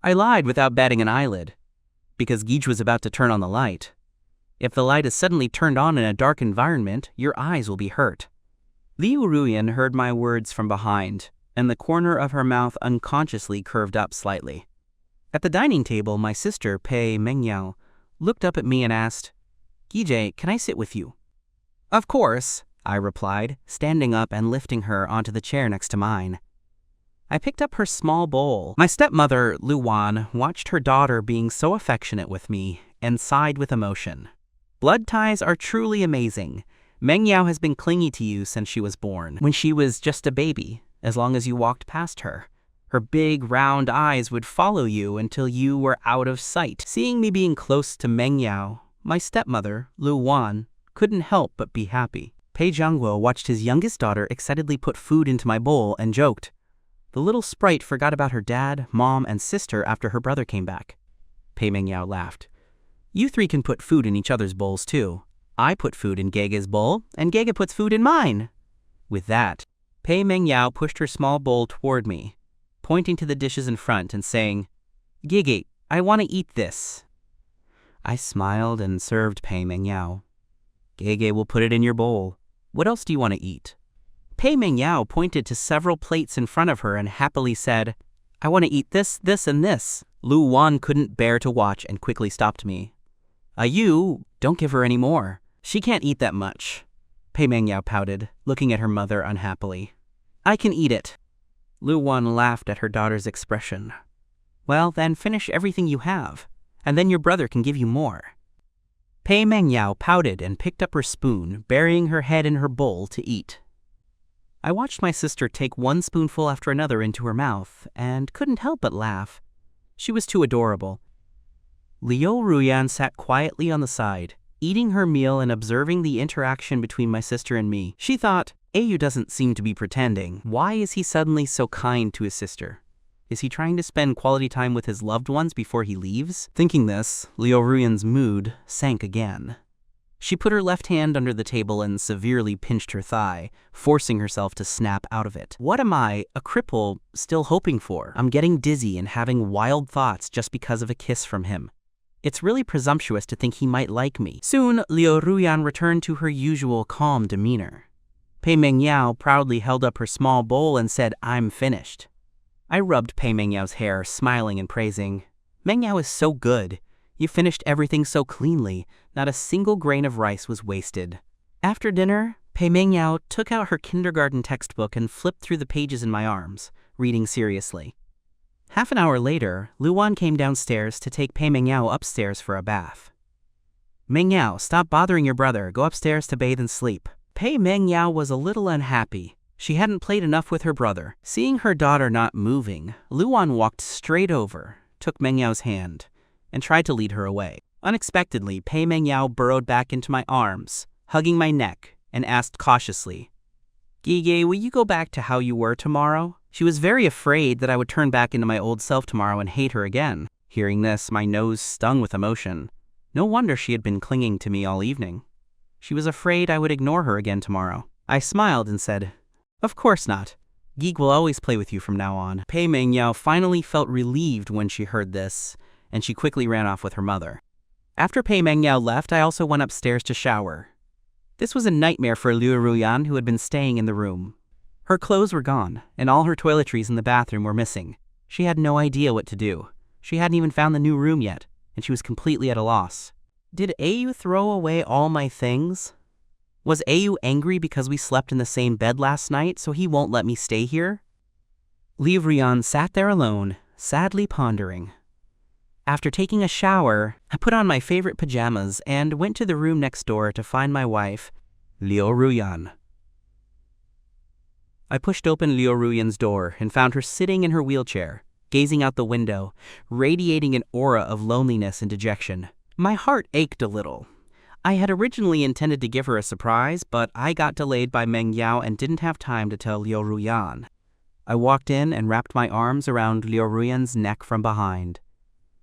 I lied without batting an eyelid, because Gij was about to turn on the light. If the light is suddenly turned on in a dark environment, your eyes will be hurt. Liu Ruyan heard my words from behind, and the corner of her mouth unconsciously curved up slightly. At the dining table, my sister, Pei Mengyao, looked up at me and asked, Gij, can I sit with you? Of course, I replied, standing up and lifting her onto the chair next to mine. I picked up her small bowl. My stepmother, Ruan, watched her daughter being so affectionate with me and sighed with emotion. Blood ties are truly amazing. Mengyao has been clingy to you since she was born, when she was just a baby, as long as you walked past her. Her big, round eyes would follow you until you were out of sight. Seeing me being close to Mengyao, my stepmother, Ruan, couldn't help but be happy. Pei Zhangguo watched his youngest daughter excitedly put food into my bowl and joked. The little sprite forgot about her dad, mom, and sister after her brother came back. Pei Mengyao laughed. You three can put food in each other's bowls too. I put food in Gege's bowl, and Gege puts food in mine. With that, Pei Mengyao pushed her small bowl toward me, pointing to the dishes in front and saying, Gege, I want to eat this. I smiled and served Pei Mengyao. Gege will put it in your bowl. What else do you want to eat? Pei Mengyao pointed to several plates in front of her and happily said, I want to eat this, this, and this. Ruan couldn't bear to watch and quickly stopped me. Ayu, don't give her any more. She can't eat that much. Pei Mengyao pouted, looking at her mother unhappily. I can eat it. Ruan laughed at her daughter's expression. Well, then finish everything you have, and then your brother can give you more. Pei Mengyao pouted and picked up her spoon, burying her head in her bowl to eat. I watched my sister take one spoonful after another into her mouth and couldn't help but laugh. She was too adorable. Liu Ruyan sat quietly on the side, eating her meal and observing the interaction between my sister and me. She thought, Ayu doesn't seem to be pretending. Why is he suddenly so kind to his sister? Is he trying to spend quality time with his loved ones before he leaves? Thinking this, Liu Ruyan's mood sank again. She put her left hand under the table and severely pinched her thigh, forcing herself to snap out of it. What am I, a cripple, still hoping for? I'm getting dizzy and having wild thoughts just because of a kiss from him. It's really presumptuous to think he might like me. Soon, Liu Ruyan returned to her usual calm demeanor. Pei Mengyao proudly held up her small bowl and said, "I'm finished." I rubbed Pei Mengyao's hair, smiling and praising. "Mengyao is so good. You finished everything so cleanly. Not a single grain of rice was wasted." After dinner, Pei Mengyao took out her kindergarten textbook and flipped through the pages in my arms, reading seriously. Half an hour later, Ruan came downstairs to take Pei Mengyao upstairs for a bath. "Mengyao, stop bothering your brother. Go upstairs to bathe and sleep." Pei Mengyao was a little unhappy. She hadn't played enough with her brother. Seeing her daughter not moving, Ruan walked straight over, took Mengyao's hand, and tried to lead her away. Unexpectedly, Pei Mengyao burrowed back into my arms, hugging my neck, and asked cautiously, "Gige, will you go back to how you were tomorrow?" She was very afraid that I would turn back into my old self tomorrow and hate her again. Hearing this, my nose stung with emotion. No wonder she had been clinging to me all evening. She was afraid I would ignore her again tomorrow. I smiled and said, "Of course not. Geek will always play with you from now on." Pei Mengyao finally felt relieved when she heard this, and she quickly ran off with her mother. After Pei Mengyao left, I also went upstairs to shower. This was a nightmare for Liu Ruyan, who had been staying in the room. Her clothes were gone, and all her toiletries in the bathroom were missing. She had no idea what to do. She hadn't even found the new room yet, and she was completely at a loss. Did Ayu throw away all my things? Was Ayu angry because we slept in the same bed last night, so he won't let me stay here? Liu Ruyan sat there alone, sadly pondering. After taking a shower, I put on my favorite pajamas and went to the room next door to find my wife, Liu Ruyan. I pushed open Liu Ruyan's door and found her sitting in her wheelchair, gazing out the window, radiating an aura of loneliness and dejection. My heart ached a little. I had originally intended to give her a surprise, but I got delayed by Mengyao and didn't have time to tell Liu Ruyan. I walked in and wrapped my arms around Liu Ruyan's neck from behind.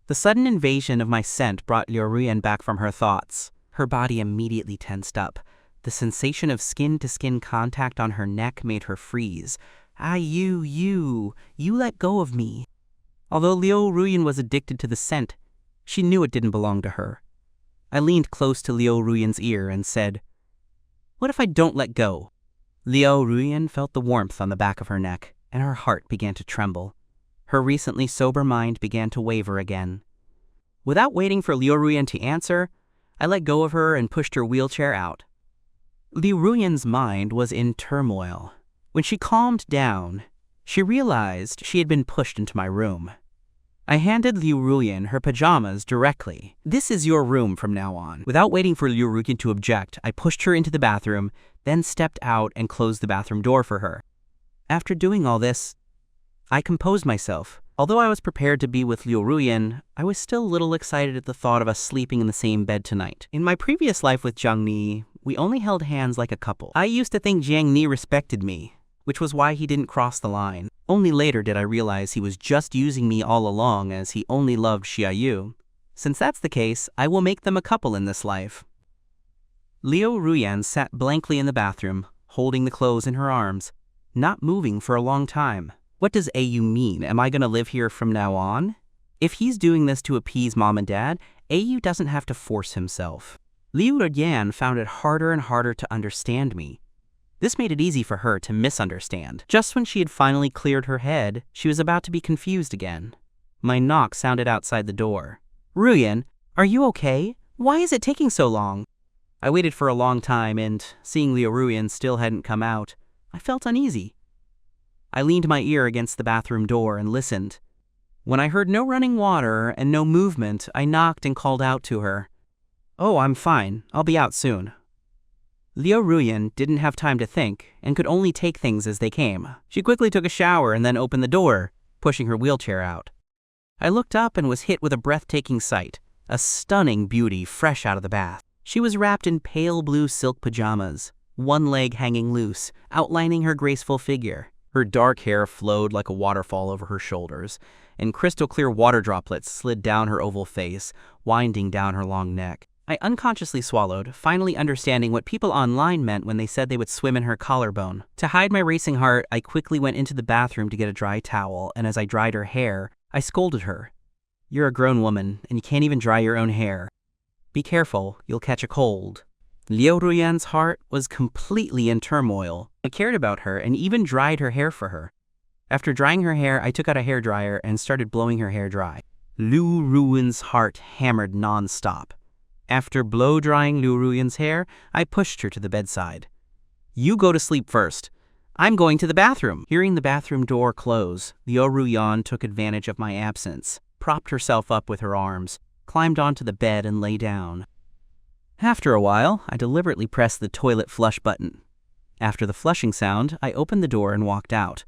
The sudden invasion of my scent brought Liu Ruyan back from her thoughts. Her body immediately tensed up. The sensation of skin-to-skin contact on her neck made her freeze. You let go of me." Although Liu Ruyan was addicted to the scent, she knew it didn't belong to her. I leaned close to Liu Ruyan's ear and said, "What if I don't let go?" Liu Ruyan felt the warmth on the back of her neck, and her heart began to tremble. Her recently sober mind began to waver again. Without waiting for Liu Ruyan to answer, I let go of her and pushed her wheelchair out. Liu Ruyan's mind was in turmoil. When she calmed down, she realized she had been pushed into my room. I handed Liu Ruyan her pajamas directly. "This is your room from now on." Without waiting for Liu Ruyan to object, I pushed her into the bathroom, then stepped out and closed the bathroom door for her. After doing all this, I composed myself. Although I was prepared to be with Liu Ruyan, I was still a little excited at the thought of us sleeping in the same bed tonight. In my previous life with Jiang Ni, we only held hands like a couple. I used to think Jiang Ni respected me, which was why he didn't cross the line. Only later did I realize he was just using me all along, as he only loved Xiaou. Since that's the case, I will make them a couple in this life. Liu Ruyan sat blankly in the bathroom, holding the clothes in her arms, not moving for a long time. What does Ayu mean? Am I going to live here from now on? If he's doing this to appease mom and dad, Ayu doesn't have to force himself. Liu Ruyan found it harder and harder to understand me. This made it easy for her to misunderstand. Just when she had finally cleared her head, she was about to be confused again. My knock sounded outside the door. "Ruyan, are you okay? Why is it taking so long?" I waited for a long time, and seeing Liu Ruyan still hadn't come out, I felt uneasy. I leaned my ear against the bathroom door and listened. When I heard no running water and no movement, I knocked and called out to her. "Oh, I'm fine. I'll be out soon." Liu Ruyan didn't have time to think and could only take things as they came. She quickly took a shower and then opened the door, pushing her wheelchair out. I looked up and was hit with a breathtaking sight. a stunning beauty fresh out of the bath. She was wrapped in pale blue silk pajamas, one leg hanging loose, outlining her graceful figure. Her dark hair flowed like a waterfall over her shoulders, and crystal-clear water droplets slid down her oval face, winding down her long neck. I unconsciously swallowed, finally understanding what people online meant when they said they would swim in her collarbone. To hide my racing heart, I quickly went into the bathroom to get a dry towel, and as I dried her hair, I scolded her. "You're a grown woman, and you can't even dry your own hair. Be careful, you'll catch a cold." Liu Ruyan's heart was completely in turmoil. I cared about her and even dried her hair for her. After drying her hair, I took out a hairdryer and started blowing her hair dry. Liu Ruyan's heart hammered non-stop. After blow-drying Liu Ruyan's hair, I pushed her to the bedside. "You go to sleep first. I'm going to the bathroom." Hearing the bathroom door close, Liu Ruyan took advantage of my absence, propped herself up with her arms, climbed onto the bed and lay down. After a while, I deliberately pressed the toilet flush button. After the flushing sound, I opened the door and walked out.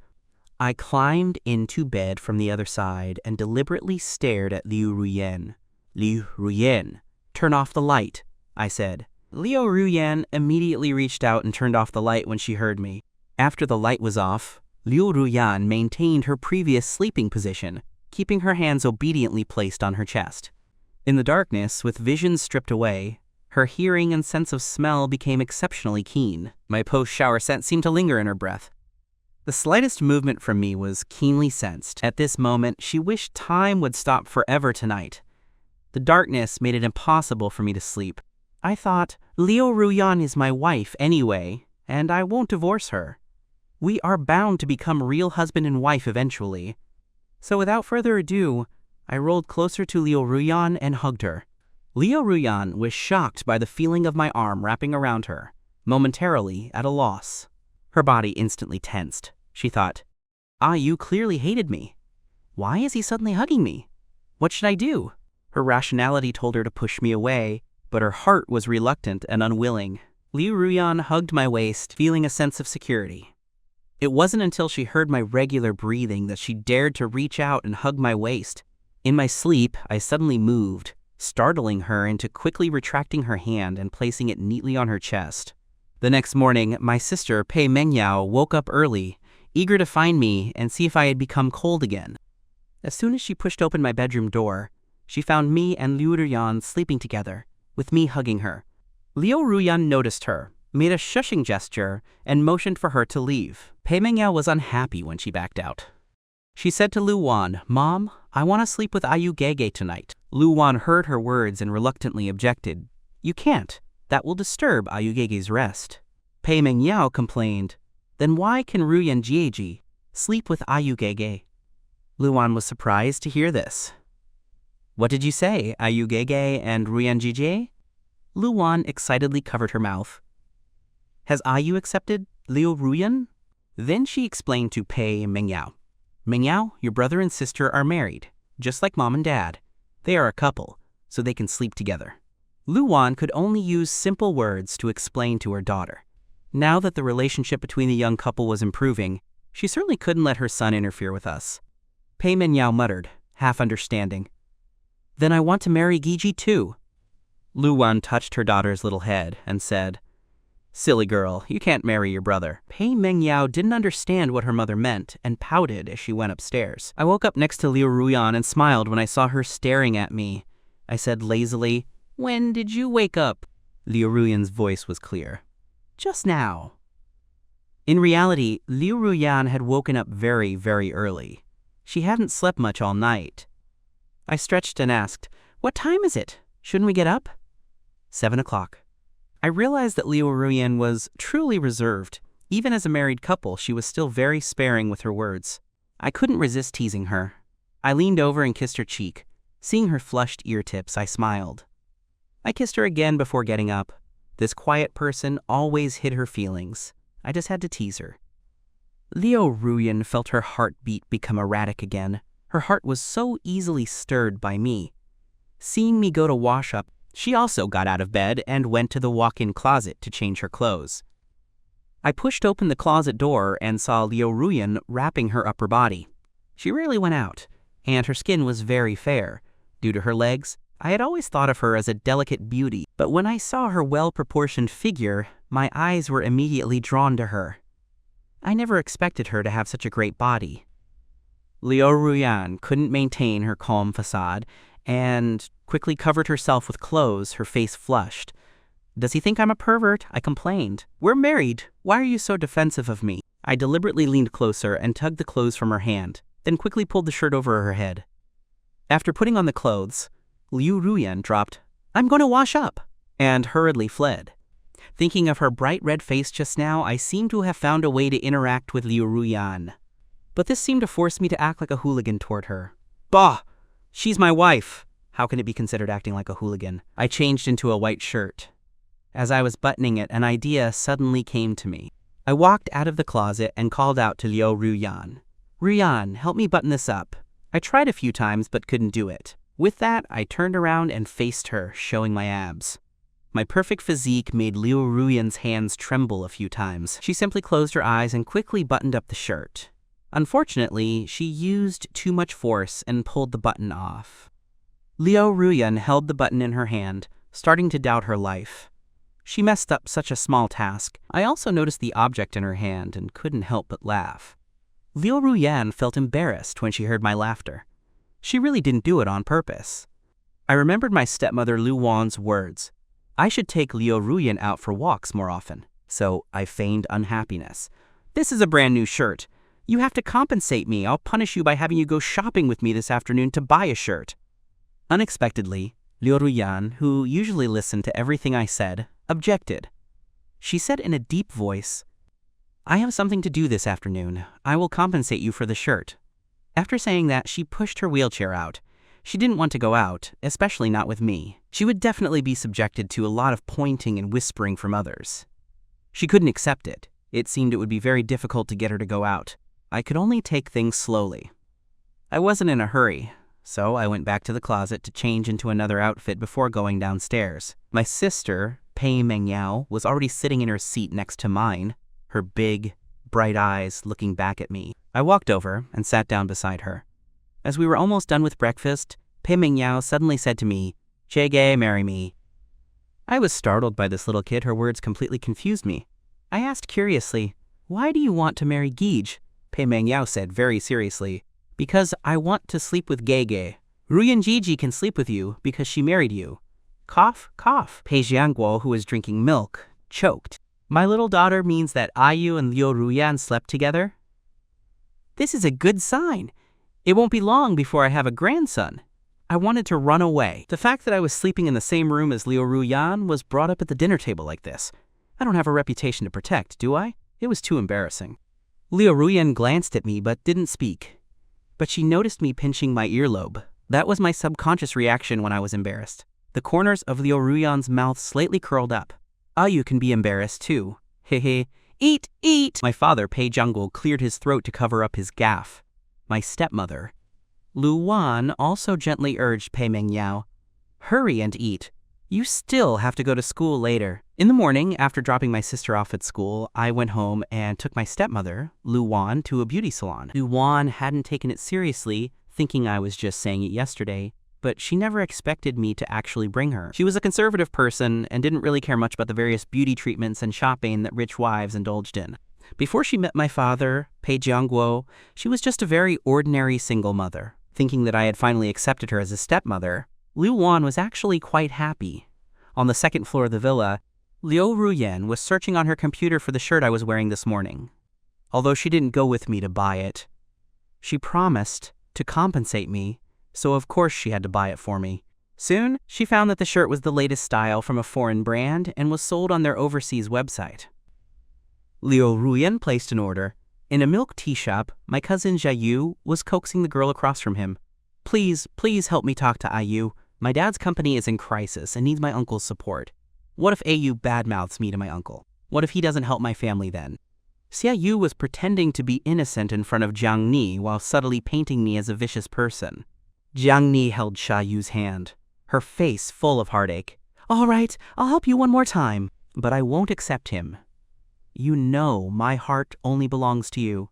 I climbed into bed from the other side and deliberately stared at Liu Ruyan. "Liu Ruyan, turn off the light," I said. Liu Ruyan immediately reached out and turned off the light when she heard me. After the light was off, Liu Ruyan maintained her previous sleeping position, keeping her hands obediently placed on her chest. In the darkness, with vision stripped away, her hearing and sense of smell became exceptionally keen. My post-shower scent seemed to linger in her breath. The slightest movement from me was keenly sensed. At this moment, she wished time would stop forever tonight. The darkness made it impossible for me to sleep. I thought, Liu Ruyan is my wife anyway, and I won't divorce her. We are bound to become real husband and wife eventually. So without further ado, I rolled closer to Liu Ruyan and hugged her. Liu Ruyan was shocked by the feeling of my arm wrapping around her, momentarily at a loss. Her body instantly tensed. She thought, "You clearly hated me. Why is he suddenly hugging me? What should I do?" Her rationality told her to push me away, but her heart was reluctant and unwilling. Liu Ruyan hugged my waist, feeling a sense of security. It wasn't until she heard my regular breathing that she dared to reach out and hug my waist. In my sleep, I suddenly moved, startling her into quickly retracting her hand and placing it neatly on her chest. The next morning, my sister, Pei Mengyao, woke up early, eager to find me and see if I had become cold again. As soon as she pushed open my bedroom door, she found me and Liu Ruyan sleeping together, with me hugging her. Liu Ruyan noticed her, made a shushing gesture, and motioned for her to leave. Pei Mengyao was unhappy when she backed out. She said to Luan, "Mom, I want to sleep with Ayugege tonight." Luan heard her words and reluctantly objected. "You can't. That will disturb Ayugege's rest." Pei Mengyao complained, "Then why can Ruyan Jieji sleep with Ayugege?" Luan was surprised to hear this. "What did you say, Ayugege and Ruyan Jieji?" Luan excitedly covered her mouth. "Has Ayu accepted Liu Ruyan?" Then she explained to Pei Mengyao. "Mengyao, your brother and sister are married, just like mom and dad. They are a couple, so they can sleep together." Luan could only use simple words to explain to her daughter. Now that the relationship between the young couple was improving, she certainly couldn't let her son interfere with us. Pei Mengyao muttered, half understanding, "Then I want to marry Giji too." Luan touched her daughter's little head and said, "Silly girl, you can't marry your brother." Pei Mengyao didn't understand what her mother meant and pouted as she went upstairs. I woke up next to Liu Ruyan and smiled when I saw her staring at me. I said lazily, "When did you wake up?" Liu Ruyan's voice was clear. "Just now." In reality, Liu Ruyan had woken up very, very early. She hadn't slept much all night. I stretched and asked, "What time is it? Shouldn't we get up?" 7 o'clock. I realized that Liu Ruyan was truly reserved. Even as a married couple, she was still very sparing with her words. I couldn't resist teasing her. I leaned over and kissed her cheek. Seeing her flushed ear tips, I smiled. I kissed her again before getting up. This quiet person always hid her feelings. I just had to tease her. Liu Ruyan felt her heartbeat become erratic again. Her heart was so easily stirred by me. Seeing me go to wash up, she also got out of bed and went to the walk-in closet to change her clothes. I pushed open the closet door and saw Liu Ruyan wrapping her upper body. She rarely went out, and her skin was very fair, due to her legs, I had always thought of her as a delicate beauty, but when I saw her well-proportioned figure, my eyes were immediately drawn to her. I never expected her to have such a great body. Liu Ruan couldn't maintain her calm facade and quickly covered herself with clothes, her face flushed. "Does he think I'm a pervert?" I complained. "We're married. Why are you so defensive of me?" I deliberately leaned closer and tugged the clothes from her hand, then quickly pulled the shirt over her head. After putting on the clothes, Liu Ruyan dropped, "I'm going to wash up," and hurriedly fled. Thinking of her bright red face just now, I seemed to have found a way to interact with Liu Ruyan. But this seemed to force me to act like a hooligan toward her. Bah! She's my wife! How can it be considered acting like a hooligan? I changed into a white shirt. As I was buttoning it, an idea suddenly came to me. I walked out of the closet and called out to Liu Ruyan. "Ruyan, help me button this up." I tried a few times but couldn't do it. With that, I turned around and faced her, showing my abs. My perfect physique made Liu Ruyan's hands tremble a few times. She simply closed her eyes and quickly buttoned up the shirt. Unfortunately, she used too much force and pulled the button off. Liu Ruyan held the button in her hand, starting to doubt her life. She messed up such a small task. I also noticed the object in her hand and couldn't help but laugh. Liu Ruyan felt embarrassed when she heard my laughter. She really didn't do it on purpose. I remembered my stepmother Lu Wan's words. I should take Liu Ruyan out for walks more often, so I feigned unhappiness. "This is a brand new shirt. You have to compensate me. I'll punish you by having you go shopping with me this afternoon to buy a shirt." Unexpectedly, Liu Ruyan, who usually listened to everything I said, objected. She said in a deep voice, "I have something to do this afternoon. I will compensate you for the shirt." After saying that, she pushed her wheelchair out. She didn't want to go out, especially not with me. She would definitely be subjected to a lot of pointing and whispering from others. She couldn't accept it. It seemed it would be very difficult to get her to go out. I could only take things slowly. I wasn't in a hurry, so I went back to the closet to change into another outfit before going downstairs. My sister, Pei Mengyao, was already sitting in her seat next to mine, her big, bright eyes looking back at me. I walked over and sat down beside her. As we were almost done with breakfast, Pei Mengyao suddenly said to me, "Chege, marry me." I was startled by this little kid. Her words completely confused me. I asked curiously, "Why do you want to marry Gige?" Pei Mengyao said very seriously, "Because I want to sleep with Gege. Ruyan Gigi can sleep with you because she married you." Cough, cough. Pei Jiangguo, who was drinking milk, choked. "My little daughter means that Ayu and Liu Ruyan slept together? This is a good sign. It won't be long before I have a grandson." I wanted to run away. The fact that I was sleeping in the same room as Liu Ruyan was brought up at the dinner table like this. I don't have a reputation to protect, do I? It was too embarrassing. Liu Ruyan glanced at me but didn't speak. But she noticed me pinching my earlobe. That was my subconscious reaction when I was embarrassed. The corners of Liu Ruyan's mouth slightly curled up. Ayu can be embarrassed too. Hehe. "Eat, eat!" My father, Pei Jiangguo, cleared his throat to cover up his gaffe. My stepmother, Lu Wan, also gently urged Pei Mengyao, "Hurry and eat. You still have to go to school later." In the morning, after dropping my sister off at school, I went home and took my stepmother, Lu Wan, to a beauty salon. Lu Wan hadn't taken it seriously, thinking I was just saying it yesterday, but she never expected me to actually bring her. She was a conservative person and didn't really care much about the various beauty treatments and shopping that rich wives indulged in. Before she met my father, Pei Jiangguo, she was just a very ordinary single mother. Thinking that I had finally accepted her as a stepmother, Lu Wan was actually quite happy. On the second floor of the villa, Liu Ruyan was searching on her computer for the shirt I was wearing this morning. Although she didn't go with me to buy it, she promised to compensate me, so of course she had to buy it for me. Soon, she found that the shirt was the latest style from a foreign brand and was sold on their overseas website. Liu Ruyan placed an order. In a milk tea shop, my cousin Xiaou was coaxing the girl across from him. Please help me talk to Ayu. My dad's company is in crisis and needs my uncle's support. What if Ayu badmouths me to my uncle? What if he doesn't help my family then?" Xiaou was pretending to be innocent in front of Jiang Ni while subtly painting me as a vicious person. Jiang Ni held Xiaou's hand, her face full of heartache. "All right, I'll help you one more time, but I won't accept him. You know my heart only belongs to you."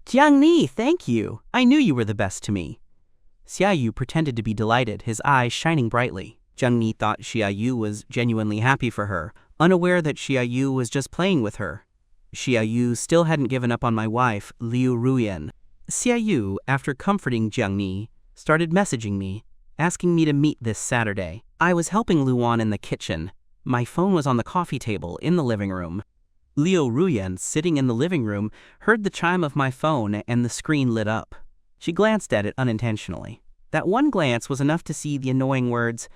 "Jiang Ni, thank you. I knew you were the best to me." Xiaou pretended to be delighted, his eyes shining brightly. Jiang thought Xiaou was genuinely happy for her, unaware that Xiaou was just playing with her. Xiaou still hadn't given up on my wife, Liu Ruan. Xiaou, after comforting Jiang, started messaging me, asking me to meet this Saturday. I was helping Ruan in the kitchen. My phone was on the coffee table in the living room. Liu Ruan, sitting in the living room, heard the chime of my phone and the screen lit up. She glanced at it unintentionally. That one glance was enough to see the annoying words,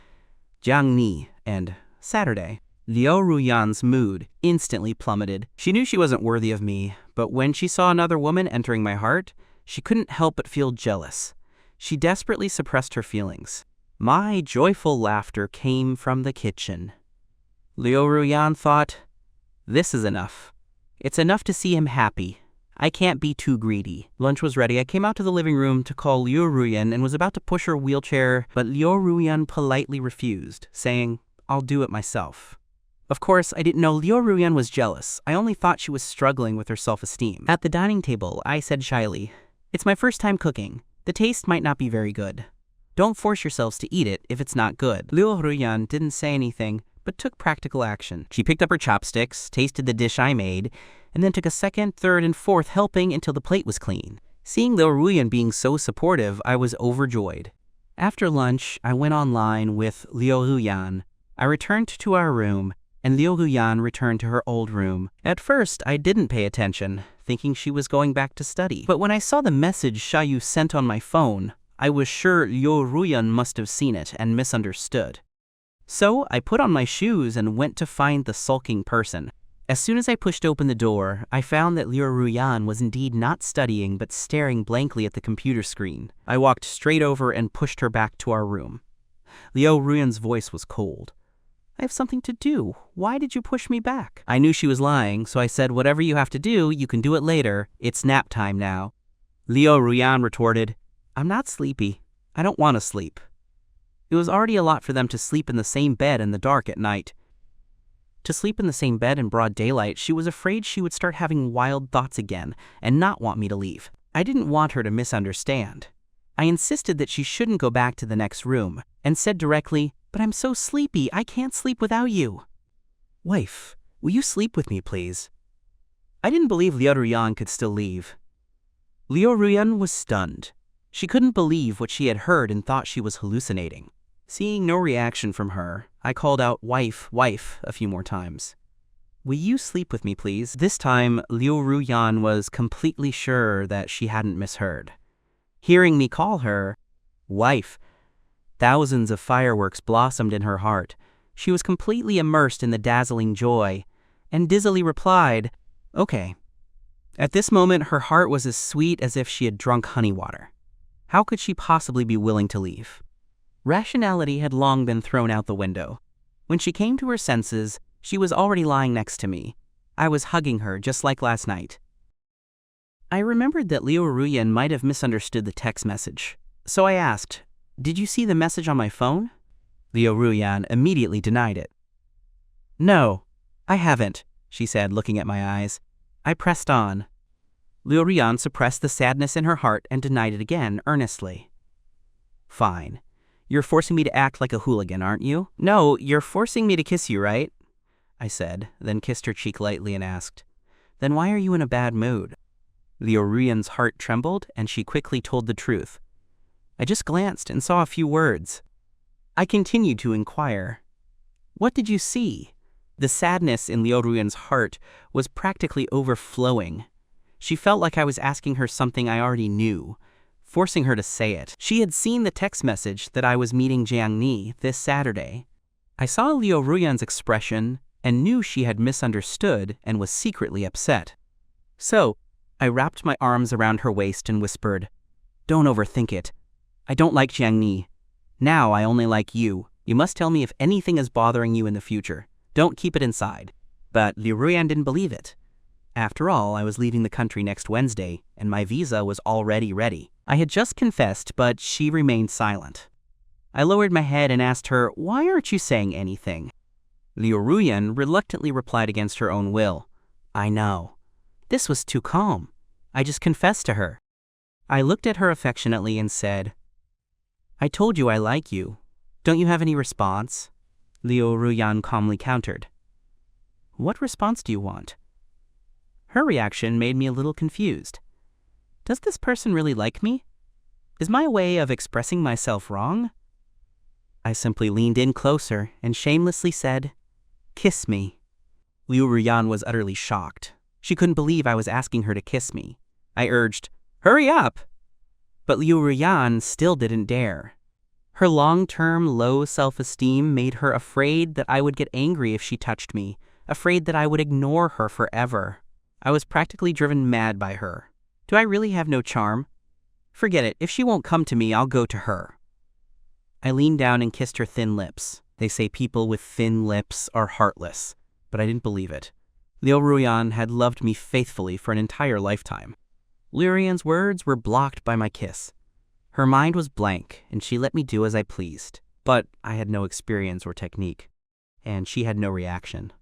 Jiang and Saturday. Liu Ruyan's mood instantly plummeted. She knew she wasn't worthy of me, but when she saw another woman entering my heart, she couldn't help but feel jealous. She desperately suppressed her feelings. My joyful laughter came from the kitchen. Liu Ruyan thought, this is enough. It's enough to see him happy. I can't be too greedy. Lunch was ready. I came out to the living room to call Liu Ruyan and was about to push her wheelchair, but Liu Ruyan politely refused, saying, I'll do it myself. Of course, I didn't know Liu Ruyan was jealous. I only thought she was struggling with her self-esteem. At the dining table, I said shyly, it's my first time cooking. The taste might not be very good. Don't force yourselves to eat it if it's not good. Liu Ruyan didn't say anything, but took practical action. She picked up her chopsticks, tasted the dish I made, and then took a second, third, and fourth helping until the plate was clean. Seeing Liu Ruyan being so supportive, I was overjoyed. After lunch, I went online with Liu Ruyan. I returned to our room, and Liu Ruyan returned to her old room. At first, I didn't pay attention, thinking she was going back to study. But when I saw the message Xiaou sent on my phone, I was sure Liu Ruyan must have seen it and misunderstood. So I put on my shoes and went to find the sulking person. As soon as I pushed open the door, I found that Liu Ruyan was indeed not studying but staring blankly at the computer screen. I walked straight over and pushed her back to our room. Liu Ruyan's voice was cold. I have something to do. Why did you push me back? I knew she was lying, so I said, whatever you have to do, you can do it later. It's nap time now. Liu Ruyan retorted, I'm not sleepy. I don't want to sleep. It was already a lot for them to sleep in the same bed in the dark at night. To sleep in the same bed in broad daylight, she was afraid she would start having wild thoughts again and not want me to leave. I didn't want her to misunderstand. I insisted that she shouldn't go back to the next room and said directly, but I'm so sleepy, I can't sleep without you. Wife, will you sleep with me, please? I didn't believe Liu Ruyan could still leave. Liu Ruyan was stunned. She couldn't believe what she had heard and thought she was hallucinating. Seeing no reaction from her, I called out, wife, wife, a few more times. Will you sleep with me, please? This time, Liu Ruyan was completely sure that she hadn't misheard. Hearing me call her, wife, thousands of fireworks blossomed in her heart. She was completely immersed in the dazzling joy, and dizzily replied, okay. At this moment, her heart was as sweet as if she had drunk honey water. How could she possibly be willing to leave? Rationality had long been thrown out the window. When she came to her senses, she was already lying next to me. I was hugging her just like last night. I remembered that Liu Ruyan might have misunderstood the text message, so I asked, did you see the message on my phone? Liu Ruyan immediately denied it. No, I haven't, she said, looking at my eyes. I pressed on. Liu Ruyan suppressed the sadness in her heart and denied it again, earnestly. Fine. You're forcing me to act like a hooligan, aren't you? No, you're forcing me to kiss you, right? I said, then kissed her cheek lightly and asked, then why are you in a bad mood? Liu Ruyan's heart trembled, and she quickly told the truth. I just glanced and saw a few words. I continued to inquire. What did you see? The sadness in Liu Ruyan's heart was practically overflowing. She felt like I was asking her something I already knew, forcing her to say it. She had seen the text message that I was meeting Jiang this Saturday. I saw Liu Ruyan's expression and knew she had misunderstood and was secretly upset. So, I wrapped my arms around her waist and whispered, don't overthink it. I don't like Jiang. Now I only like you. You must tell me if anything is bothering you in the future. Don't keep it inside. But Liu Ruyan didn't believe it. After all, I was leaving the country next Wednesday, and my visa was already ready. I had just confessed, but she remained silent. I lowered my head and asked her, why aren't you saying anything? Liu Ruyan reluctantly replied against her own will. I know. This was too calm. I just confessed to her. I looked at her affectionately and said, I told you I like you. Don't you have any response? Ruan calmly countered. What response do you want? Her reaction made me a little confused. Does this person really like me? Is my way of expressing myself wrong? I simply leaned in closer and shamelessly said, "Kiss me." Ruan was utterly shocked. She couldn't believe I was asking her to kiss me. I urged, "Hurry up!" But Ruan still didn't dare. Her long-term low self-esteem made her afraid that I would get angry if she touched me, afraid that I would ignore her forever. I was practically driven mad by her. Do I really have no charm? Forget it. If she won't come to me, I'll go to her. I leaned down and kissed her thin lips. They say people with thin lips are heartless, but I didn't believe it. Ruan had loved me faithfully for an entire lifetime. Ruan's words were blocked by my kiss. Her mind was blank, and she let me do as I pleased. But I had no experience or technique, and she had no reaction.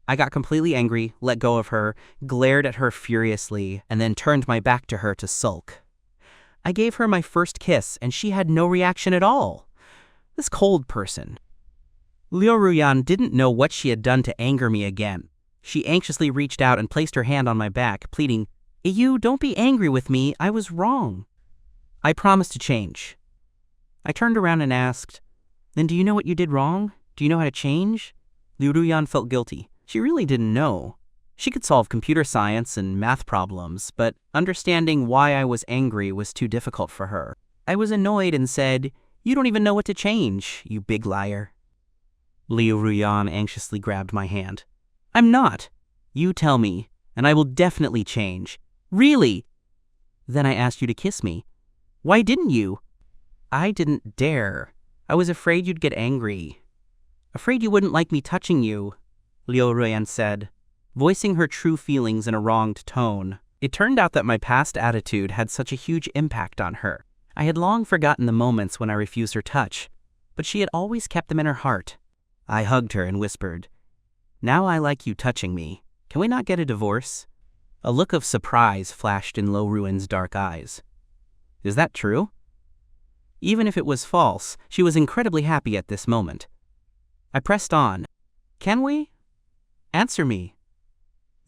I got completely angry, let go of her, glared at her furiously, and then turned my back to her to sulk. I gave her my first kiss, and she had no reaction at all. This cold person. Ruan didn't know what she had done to anger me again. She anxiously reached out and placed her hand on my back, pleading, "You don't be angry with me, I was wrong." I promised to change. I turned around and asked, "Then do you know what you did wrong? Do you know how to change?" Ruan felt guilty. She really didn't know. She could solve computer science and math problems, but understanding why I was angry was too difficult for her. I was annoyed and said, "You don't even know what to change, you big liar." Ruan anxiously grabbed my hand. "I'm not. You tell me, and I will definitely change. Really?" "Then I asked you to kiss me. Why didn't you?" "I didn't dare. I was afraid you'd get angry. Afraid you wouldn't like me touching you," Ruan said, voicing her true feelings in a wronged tone. It turned out that my past attitude had such a huge impact on her. I had long forgotten the moments when I refused her touch, but she had always kept them in her heart. I hugged her and whispered, "Now I like you touching me. Can we not get a divorce?" A look of surprise flashed in Ruan's dark eyes. "Is that true?" Even if it was false, she was incredibly happy at this moment. I pressed on. "Can we? Answer me."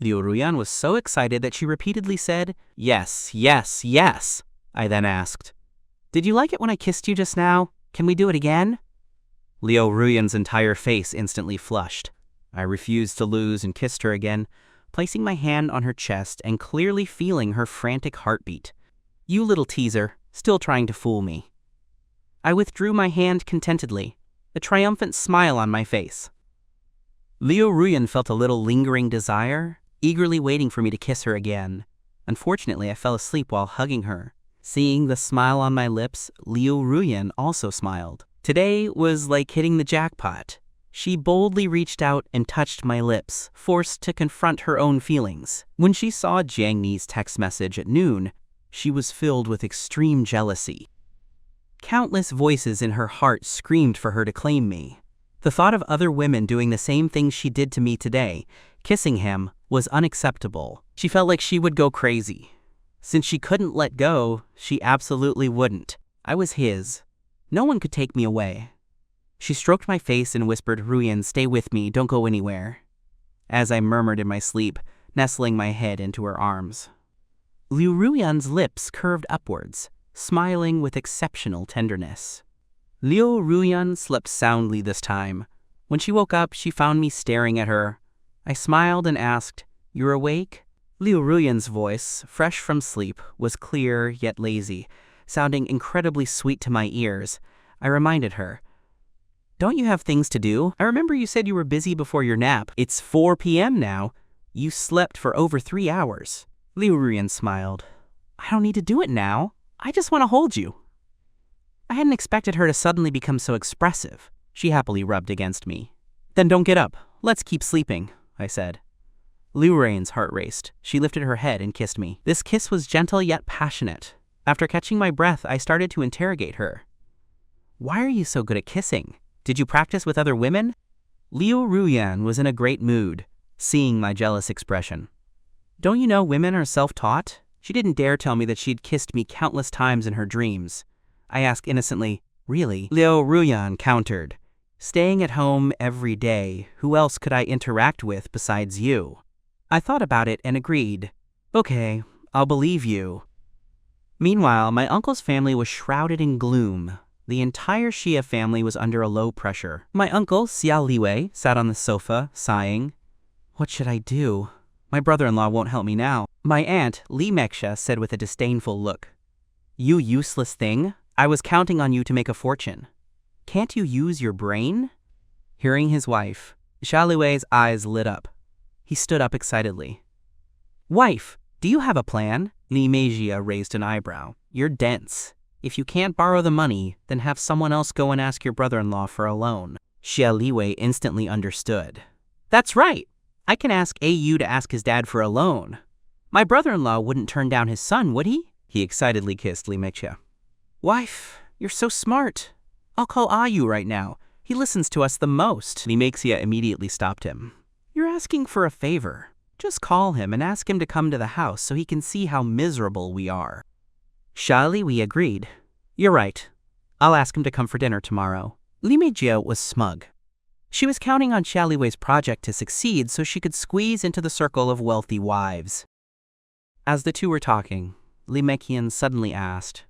Ruan was so excited that she repeatedly said, "Yes, yes, yes." I then asked, "Did you like it when I kissed you just now? Can we do it again?" Ruan's entire face instantly flushed. I refused to lose and kissed her again, placing my hand on her chest and clearly feeling her frantic heartbeat. "You little teaser, still trying to fool me." I withdrew my hand contentedly, a triumphant smile on my face. Ruan felt a little lingering desire, eagerly waiting for me to kiss her again. Unfortunately, I fell asleep while hugging her. Seeing the smile on my lips, Ruan also smiled. Today was like hitting the jackpot. She boldly reached out and touched my lips, forced to confront her own feelings. When she saw Jiang Ni's text message at noon, she was filled with extreme jealousy. Countless voices in her heart screamed for her to claim me. The thought of other women doing the same things she did to me today, kissing him, was unacceptable. She felt like she would go crazy. Since she couldn't let go, she absolutely wouldn't. I was his. No one could take me away. She stroked my face and whispered, "Ruan, stay with me, don't go anywhere." As I murmured in my sleep, nestling my head into her arms. Ruan's lips curved upwards, smiling with exceptional tenderness. Ruan slept soundly this time. When she woke up, she found me staring at her. I smiled and asked, "You're awake?" Ruan's voice, fresh from sleep, was clear yet lazy, sounding incredibly sweet to my ears. I reminded her, "Don't you have things to do? I remember you said you were busy before your nap. It's 4 p.m. now. You slept for over 3 hours. Ruan smiled. "I don't need to do it now. I just want to hold you." I hadn't expected her to suddenly become so expressive. She happily rubbed against me. "Then don't get up. Let's keep sleeping," I said. Ruan's heart raced. She lifted her head and kissed me. This kiss was gentle yet passionate. After catching my breath, I started to interrogate her. "Why are you so good at kissing? Did you practice with other women?" Ruan was in a great mood, seeing my jealous expression. "Don't you know women are self-taught?" She didn't dare tell me that she'd kissed me countless times in her dreams. I asked innocently, Really? Liu Ruyan countered. Staying at home every day, who else could I interact with besides you? I thought about it and agreed. Okay, I'll believe you. Meanwhile, my uncle's family was shrouded in gloom. The entire Xia family was under a low pressure. My uncle, Xiaou sat on the sofa, sighing. What should I do? My brother-in-law won't help me now. My aunt, Li Mexia, said with a disdainful look. You useless thing. I was counting on you to make a fortune. Can't you use your brain? Hearing his wife, Xiaou's eyes lit up. He stood up excitedly. Wife, do you have a plan? Li Mexia raised an eyebrow. You're dense. If you can't borrow the money, then have someone else go and ask your brother-in-law for a loan. Xiaou instantly understood. That's right. I can ask AU to ask his dad for a loan. My brother-in-law wouldn't turn down his son, would he? He excitedly kissed Li Mexia. Wife, you're so smart. I'll call Ayu right now. He listens to us the most. Li Mexia immediately stopped him. You're asking for a favor. Just call him and ask him to come to the house so he can see how miserable we are. Xiaou agreed. You're right. I'll ask him to come for dinner tomorrow. Li Mexia was smug. She was counting on Xiaou's project to succeed so she could squeeze into the circle of wealthy wives. As the two were talking, Li Mexia suddenly asked,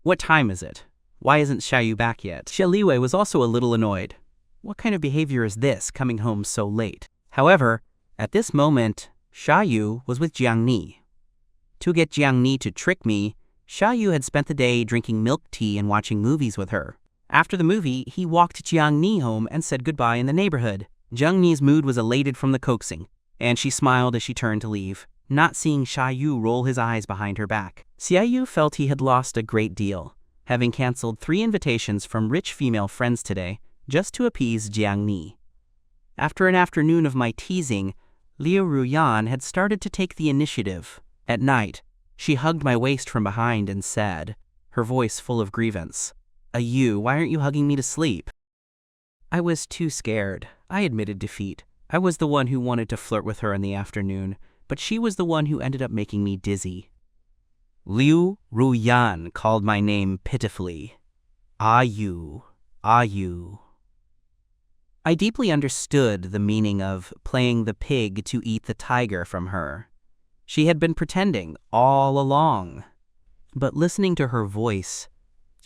What time is it? Why isn't Xiaou back yet? Xiaou was also a little annoyed. What kind of behavior is this, coming home so late? However, at this moment, Xiaou was with Jiang Ni. To get Jiang Ni to trick me, Xiaou had spent the day drinking milk tea and watching movies with her. After the movie, he walked Jiang Ni home and said goodbye in the neighborhood. Jiang Ni's mood was elated from the coaxing, and she smiled as she turned to leave, not seeing Xiaou roll his eyes behind her back. Xiaou felt he had lost a great deal, having canceled 3 invitations from rich female friends today just to appease Jiang Ni. After an afternoon of my teasing, Liu Ruyan had started to take the initiative. At night, she hugged my waist from behind and said, her voice full of grievance, Ayu, why aren't you hugging me to sleep? I was too scared. I admitted defeat. I was the one who wanted to flirt with her in the afternoon, but she was the one who ended up making me dizzy. Liu Ruyan called my name pitifully. Ayu, Ayu. I deeply understood the meaning of playing the pig to eat the tiger from her. She had been pretending all along. But listening to her voice,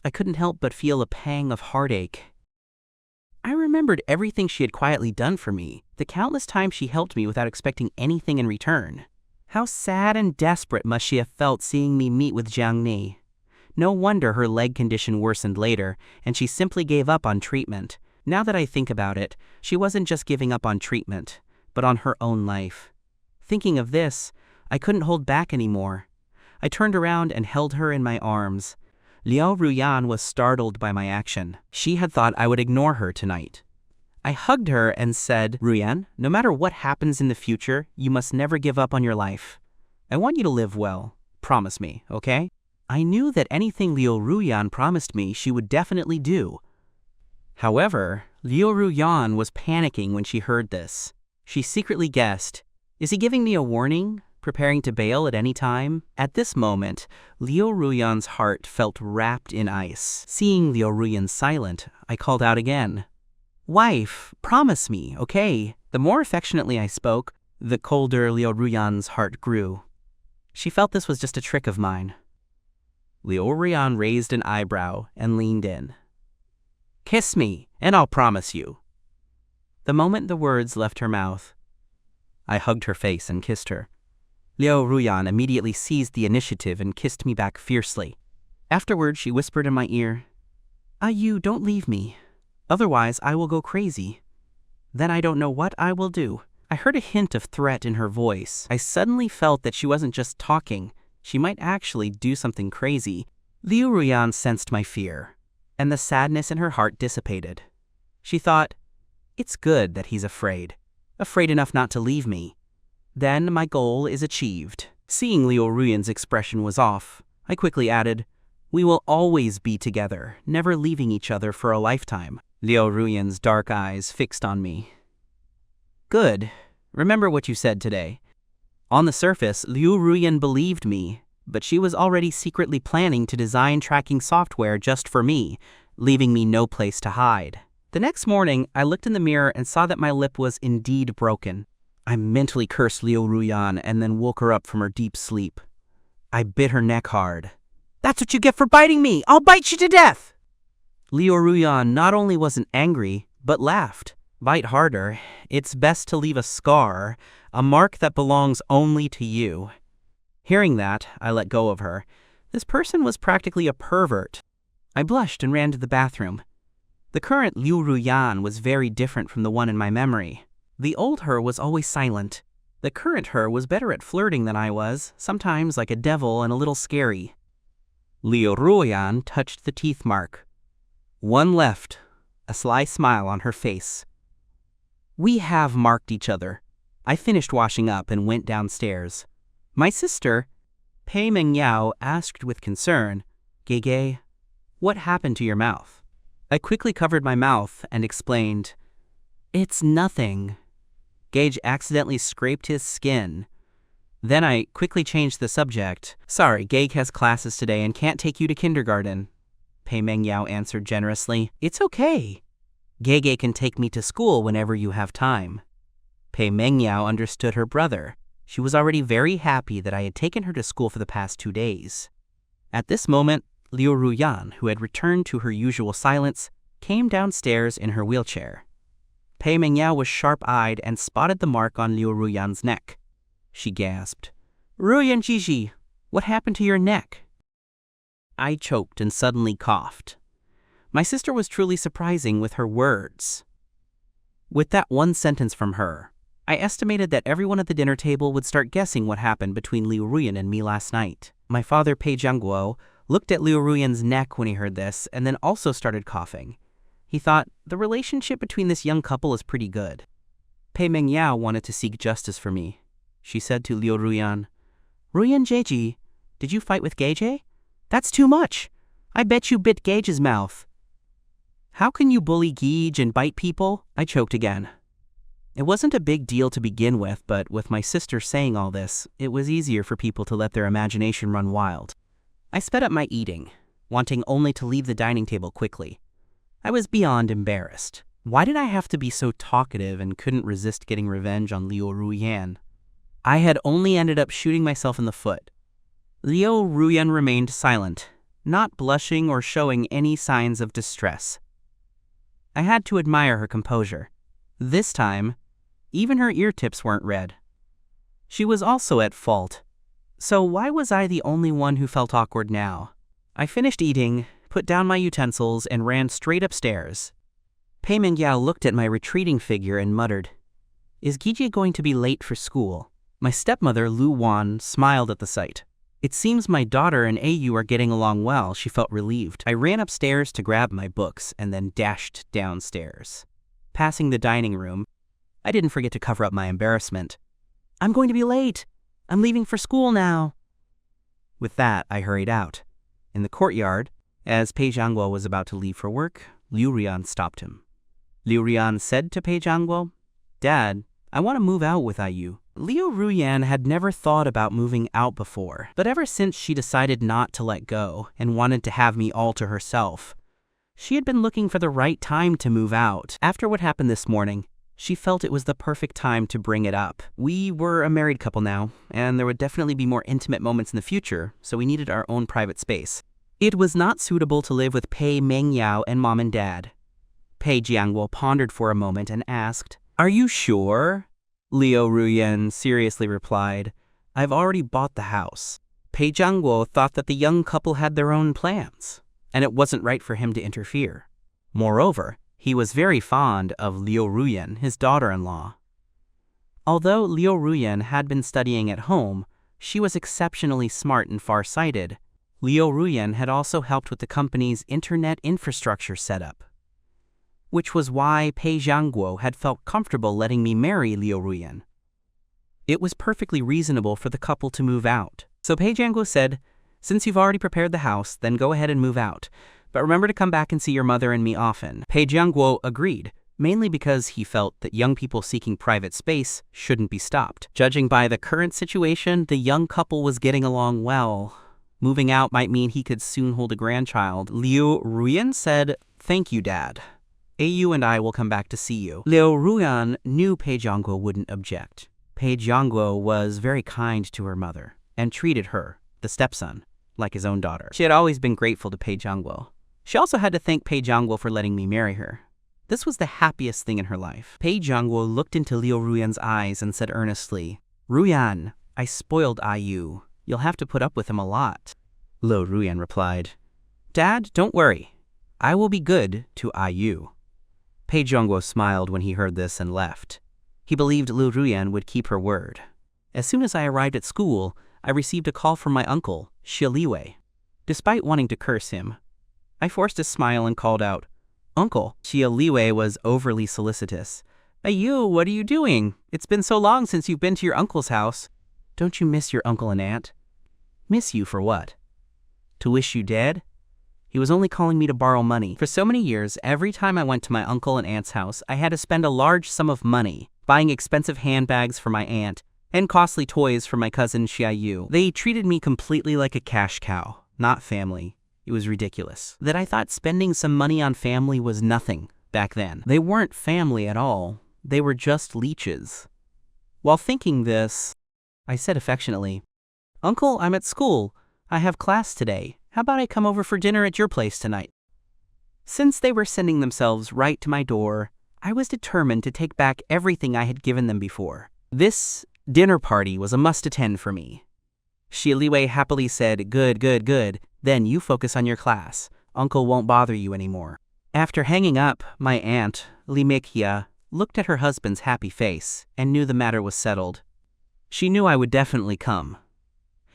I couldn't help but feel a pang of heartache. I remembered everything she had quietly done for me, the countless times she helped me without expecting anything in return. How sad and desperate must she have felt seeing me meet with Jiang Ni. No wonder her leg condition worsened later, and she simply gave up on treatment. Now that I think about it, she wasn't just giving up on treatment, but on her own life. Thinking of this, I couldn't hold back anymore. I turned around and held her in my arms. Liu Ruyan was startled by my action. She had thought I would ignore her tonight. I hugged her and said, Ruyan, no matter what happens in the future, you must never give up on your life. I want you to live well. Promise me, okay? I knew that anything Liu Ruyan promised me, she would definitely do. However, Liu Ruyan was panicking when she heard this. She secretly guessed, is he giving me a warning? Preparing to bail at any time? At this moment, Liu Ruyan's heart felt wrapped in ice. Seeing Liu Ruyan silent, I called out again. Wife, promise me, okay? The more affectionately I spoke, the colder Liu Ruyan's heart grew. She felt this was just a trick of mine. Liu Ruyan raised an eyebrow and leaned in. Kiss me, and I'll promise you. The moment the words left her mouth, I hugged her face and kissed her. Liu Ruyan immediately seized the initiative and kissed me back fiercely. Afterward, she whispered in my ear, Ayu, don't leave me. Otherwise, I will go crazy. Then I don't know what I will do. I heard a hint of threat in her voice. I suddenly felt that she wasn't just talking. She might actually do something crazy. Liu Ruyan sensed my fear, and the sadness in her heart dissipated. She thought, it's good that he's afraid enough not to leave me. Then my goal is achieved. Seeing Liu Ruyan's expression was off, I quickly added, we will always be together, never leaving each other for a lifetime. Liu Ruyan's dark eyes fixed on me. Good. Remember what you said today. On the surface, Liu Ruyan believed me, but she was already secretly planning to design tracking software just for me, leaving me no place to hide. The next morning, I looked in the mirror and saw that my lip was indeed broken. I mentally cursed Liu Ruyan and then woke her up from her deep sleep. I bit her neck hard. "That's what you get for biting me! I'll bite you to death!" Liu Ruyan not only wasn't angry, but laughed. "Bite harder. It's best to leave a scar, a mark that belongs only to you." Hearing that, I let go of her. This person was practically a pervert. I blushed and ran to the bathroom. The current Liu Ruyan was very different from the one in my memory. The old her was always silent. The current her was better at flirting than I was, sometimes like a devil and a little scary. Liu Ruyan touched the teeth mark. One left, a sly smile on her face. We have marked each other. I finished washing up and went downstairs. My sister, Pei Mengyao, asked with concern, "Gege, what happened to your mouth?" I quickly covered my mouth and explained, "It's nothing." Gage accidentally scraped his skin. Then I quickly changed the subject. "Sorry, Gage has classes today and can't take you to kindergarten." Pei Mengyao answered generously, "It's okay. Gege can take me to school whenever you have time." Pei Mengyao understood her brother. She was already very happy that I had taken her to school for the past 2 days. At this moment, Liu Ruyan, who had returned to her usual silence, came downstairs in her wheelchair. Pei Mengyao was sharp-eyed and spotted the mark on Liu Ruyan's neck. She gasped, "Ruyan Jiji, what happened to your neck?" I choked and suddenly coughed. My sister was truly surprising with her words. With that one sentence from her, I estimated that everyone at the dinner table would start guessing what happened between Liu Ruyan and me last night. My father, Pei Jiangguo, looked at Liu Ruyan's neck when he heard this and then also started coughing. He thought, the relationship between this young couple is pretty good. Pei Mengyao wanted to seek justice for me. She said to Liu Ruyan, "Ruyan Jeji, did you fight with Geije? That's too much. I bet you bit Gage's mouth." "How can you bully Gage and bite people?" I choked again. It wasn't a big deal to begin with, but with my sister saying all this, it was easier for people to let their imagination run wild. I sped up my eating, wanting only to leave the dining table quickly. I was beyond embarrassed. Why did I have to be so talkative and couldn't resist getting revenge on Liu Ruyan? I had only ended up shooting myself in the foot. Liu Ruyan remained silent, not blushing or showing any signs of distress. I had to admire her composure. This time, even her ear tips weren't red. She was also at fault. So why was I the only one who felt awkward now? I finished eating, put down my utensils, and ran straight upstairs. Pei Mengyao looked at my retreating figure and muttered, "Is Gigi going to be late for school?" My stepmother, Ruan, smiled at the sight. "It seems my daughter and Au are getting along well," she felt relieved. I ran upstairs to grab my books and then dashed downstairs. Passing the dining room, I didn't forget to cover up my embarrassment. "I'm going to be late. I'm leaving for school now." With that, I hurried out. In the courtyard, as Pei Jiangguo was about to leave for work, Liu Ruyan stopped him. Liu Ruyan said to Pei Jiangguo, "Dad, I want to move out with Au." Liu Ruyan had never thought about moving out before, but ever since she decided not to let go and wanted to have me all to herself, she had been looking for the right time to move out. After what happened this morning, she felt it was the perfect time to bring it up. We were a married couple now, and there would definitely be more intimate moments in the future, so we needed our own private space. It was not suitable to live with Pei Mengyao and Mom and Dad. Pei Jiangguo pondered for a moment and asked, "Are you sure?" Liu Ruyan seriously replied, "I've already bought the house." Pei Jiangguo thought that the young couple had their own plans, and it wasn't right for him to interfere. Moreover, he was very fond of Liu Ruyan, his daughter-in-law. Although Liu Ruyan had been studying at home, she was exceptionally smart and far-sighted. Liu Ruyan had also helped with the company's internet infrastructure setup, which was why Pei Jiangguo had felt comfortable letting me marry Liu Ruyan. It was perfectly reasonable for the couple to move out. So Pei Jiangguo said, "Since you've already prepared the house, then go ahead and move out. But remember to come back and see your mother and me often." Pei Jiangguo agreed, mainly because he felt that young people seeking private space shouldn't be stopped. Judging by the current situation, the young couple was getting along well. Moving out might mean he could soon hold a grandchild. Liu Ruyan said, Thank you, Dad. AU and I will come back to see you. Liu Ruan knew Pei Jiangguo wouldn't object. Pei Jiangguo was very kind to her mother and treated her, the stepson, like his own daughter. She had always been grateful to Pei Jiangguo. She also had to thank Pei Jiangguo for letting me marry her. This was the happiest thing in her life. Pei Jiangguo looked into Liu Ruyan's eyes and said earnestly, "Ruyan, I spoiled IU. You'll have to put up with him a lot." Liu Ruyan replied, "Dad, don't worry. I will be good to IU." Pei Jiangguo smiled when he heard this and left. He believed Liu Ruyan would keep her word. As soon as I arrived at school, I received a call from my uncle, Xiaou. Despite wanting to curse him, I forced a smile and called out, "Uncle." Xiaou was overly solicitous. "Ayu, what are you doing? It's been so long since you've been to your uncle's house. Don't you miss your uncle and aunt?" "Miss you for what?" "To wish you dead?" He was only calling me to borrow money. For so many years, every time I went to my uncle and aunt's house, I had to spend a large sum of money, buying expensive handbags for my aunt and costly toys for my cousin Xiaou. They treated me completely like a cash cow, not family. It was ridiculous that I thought spending some money on family was nothing back then. They weren't family at all. They were just leeches. While thinking this, I said affectionately, "Uncle, I'm at school. I have class today. How about I come over for dinner at your place tonight?" Since they were sending themselves right to my door, I was determined to take back everything I had given them before. This dinner party was a must-attend for me. Xiaou happily said, Good. Then you focus on your class. Uncle won't bother you anymore." After hanging up, my aunt, Li Meikia, looked at her husband's happy face and knew the matter was settled. She knew I would definitely come.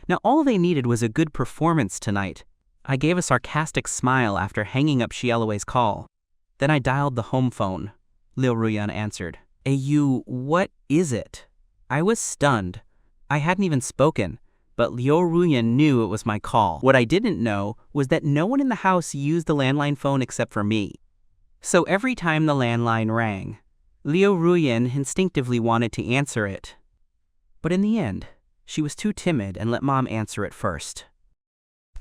Now all they needed was a good performance tonight. I gave a sarcastic smile after hanging up Xiaou's call. Then I dialed the home phone. Liu Ruyan answered. "Ayu, what is it?" I was stunned. I hadn't even spoken, but Liu Ruyan knew it was my call. What I didn't know was that no one in the house used the landline phone except for me. So every time the landline rang, Liu Ruyan instinctively wanted to answer it. But in the end, she was too timid and let Mom answer it first.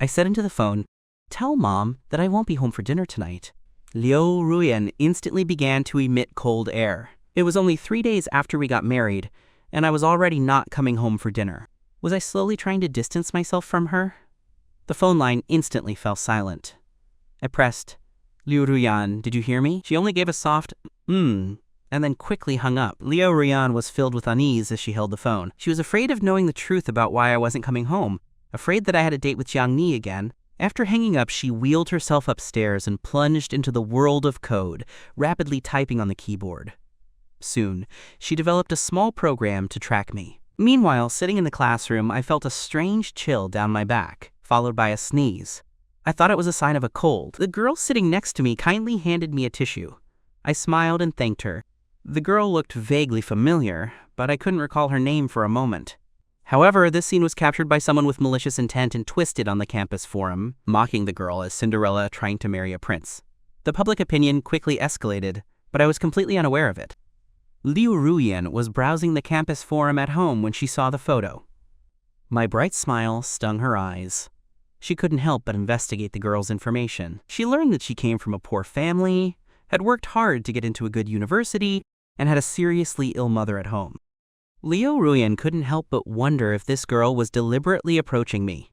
I said into the phone, "Tell Mom that I won't be home for dinner tonight." Liu Ruyan instantly began to emit cold air. It was only 3 days after we got married, and I was already not coming home for dinner. Was I slowly trying to distance myself from her? The phone line instantly fell silent. I pressed, "Liu Ruyan, did you hear me?" She only gave a soft, and then quickly hung up. Liu Ruyan was filled with unease as she held the phone. She was afraid of knowing the truth about why I wasn't coming home, afraid that I had a date with Jiang Ni again. After hanging up, she wheeled herself upstairs and plunged into the world of code, rapidly typing on the keyboard. Soon, she developed a small program to track me. Meanwhile, sitting in the classroom, I felt a strange chill down my back, followed by a sneeze. I thought it was a sign of a cold. The girl sitting next to me kindly handed me a tissue. I smiled and thanked her. The girl looked vaguely familiar, but I couldn't recall her name for a moment. However, this scene was captured by someone with malicious intent and twisted on the campus forum, mocking the girl as Cinderella trying to marry a prince. The public opinion quickly escalated, but I was completely unaware of it. Liu Ruyan was browsing the campus forum at home when she saw the photo. My bright smile stung her eyes. She couldn't help but investigate the girl's information. She learned that she came from a poor family, had worked hard to get into a good university, and had a seriously ill mother at home. Liu Ruyan couldn't help but wonder if this girl was deliberately approaching me.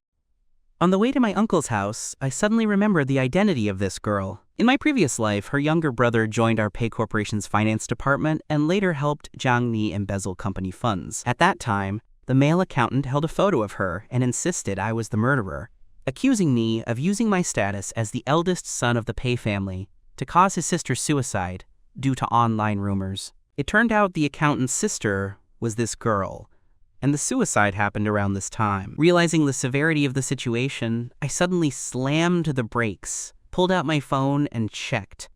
On the way to my uncle's house, I suddenly remembered the identity of this girl. In my previous life, her younger brother joined our Pei Corporation's finance department and later helped Jiang Ni embezzle company funds. At that time, the male accountant held a photo of her and insisted I was the murderer, accusing me of using my status as the eldest son of the Pei family to cause his sister's suicide due to online rumors. It turned out the accountant's sister was this girl, and the suicide happened around this time. Realizing the severity of the situation, I suddenly slammed the brakes, pulled out my phone, and checked.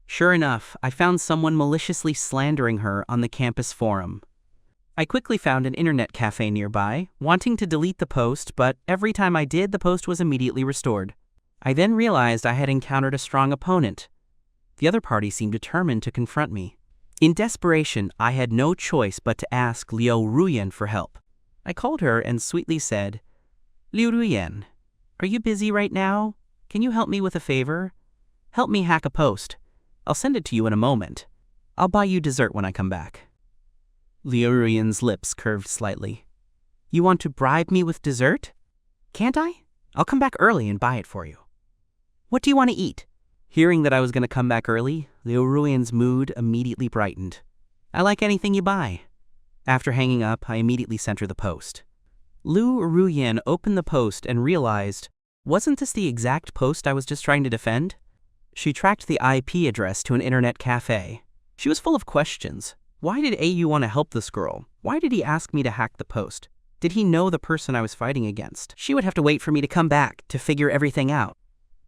Sure enough, I found someone maliciously slandering her on the campus forum. I quickly found an internet cafe nearby, wanting to delete the post, but every time I did, the post was immediately restored. I then realized I had encountered a strong opponent. The other party seemed determined to confront me. In desperation, I had no choice but to ask Liu Ruyan for help. I called her and sweetly said, "Liu Ruyan, are you busy right now? Can you help me with a favor? Help me hack a post. I'll send it to you in a moment. I'll buy you dessert when I come back. Ruan's lips curved slightly. You want to bribe me with dessert? Can't I? I'll come back early and buy it for you. What do you want to eat? Hearing that I was going to come back early, Ruan's mood immediately brightened. I like anything you buy. After hanging up, I immediately sent her the post. Ruan opened the post and realized, wasn't this the exact post I was just trying to defend? She tracked the IP address to an internet cafe. She was full of questions. Why did AU want to help this girl? Why did he ask me to hack the post? Did he know the person I was fighting against? She would have to wait for me to come back to figure everything out.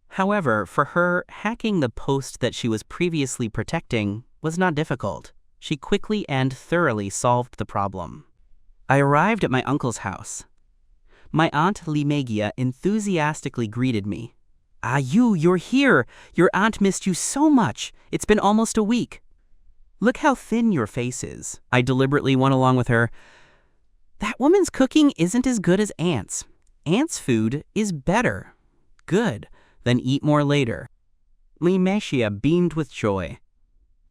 However, for her, hacking the post that she was previously protecting was not difficult. She quickly and thoroughly solved the problem. I arrived at my uncle's house. My aunt Limegia enthusiastically greeted me. You're here! Your aunt missed you so much! It's been almost a week. Look how thin your face is. I deliberately went along with her. That woman's cooking isn't as good as Aunt's. Aunt's food is better. Good. Then eat more later. Limegia beamed with joy.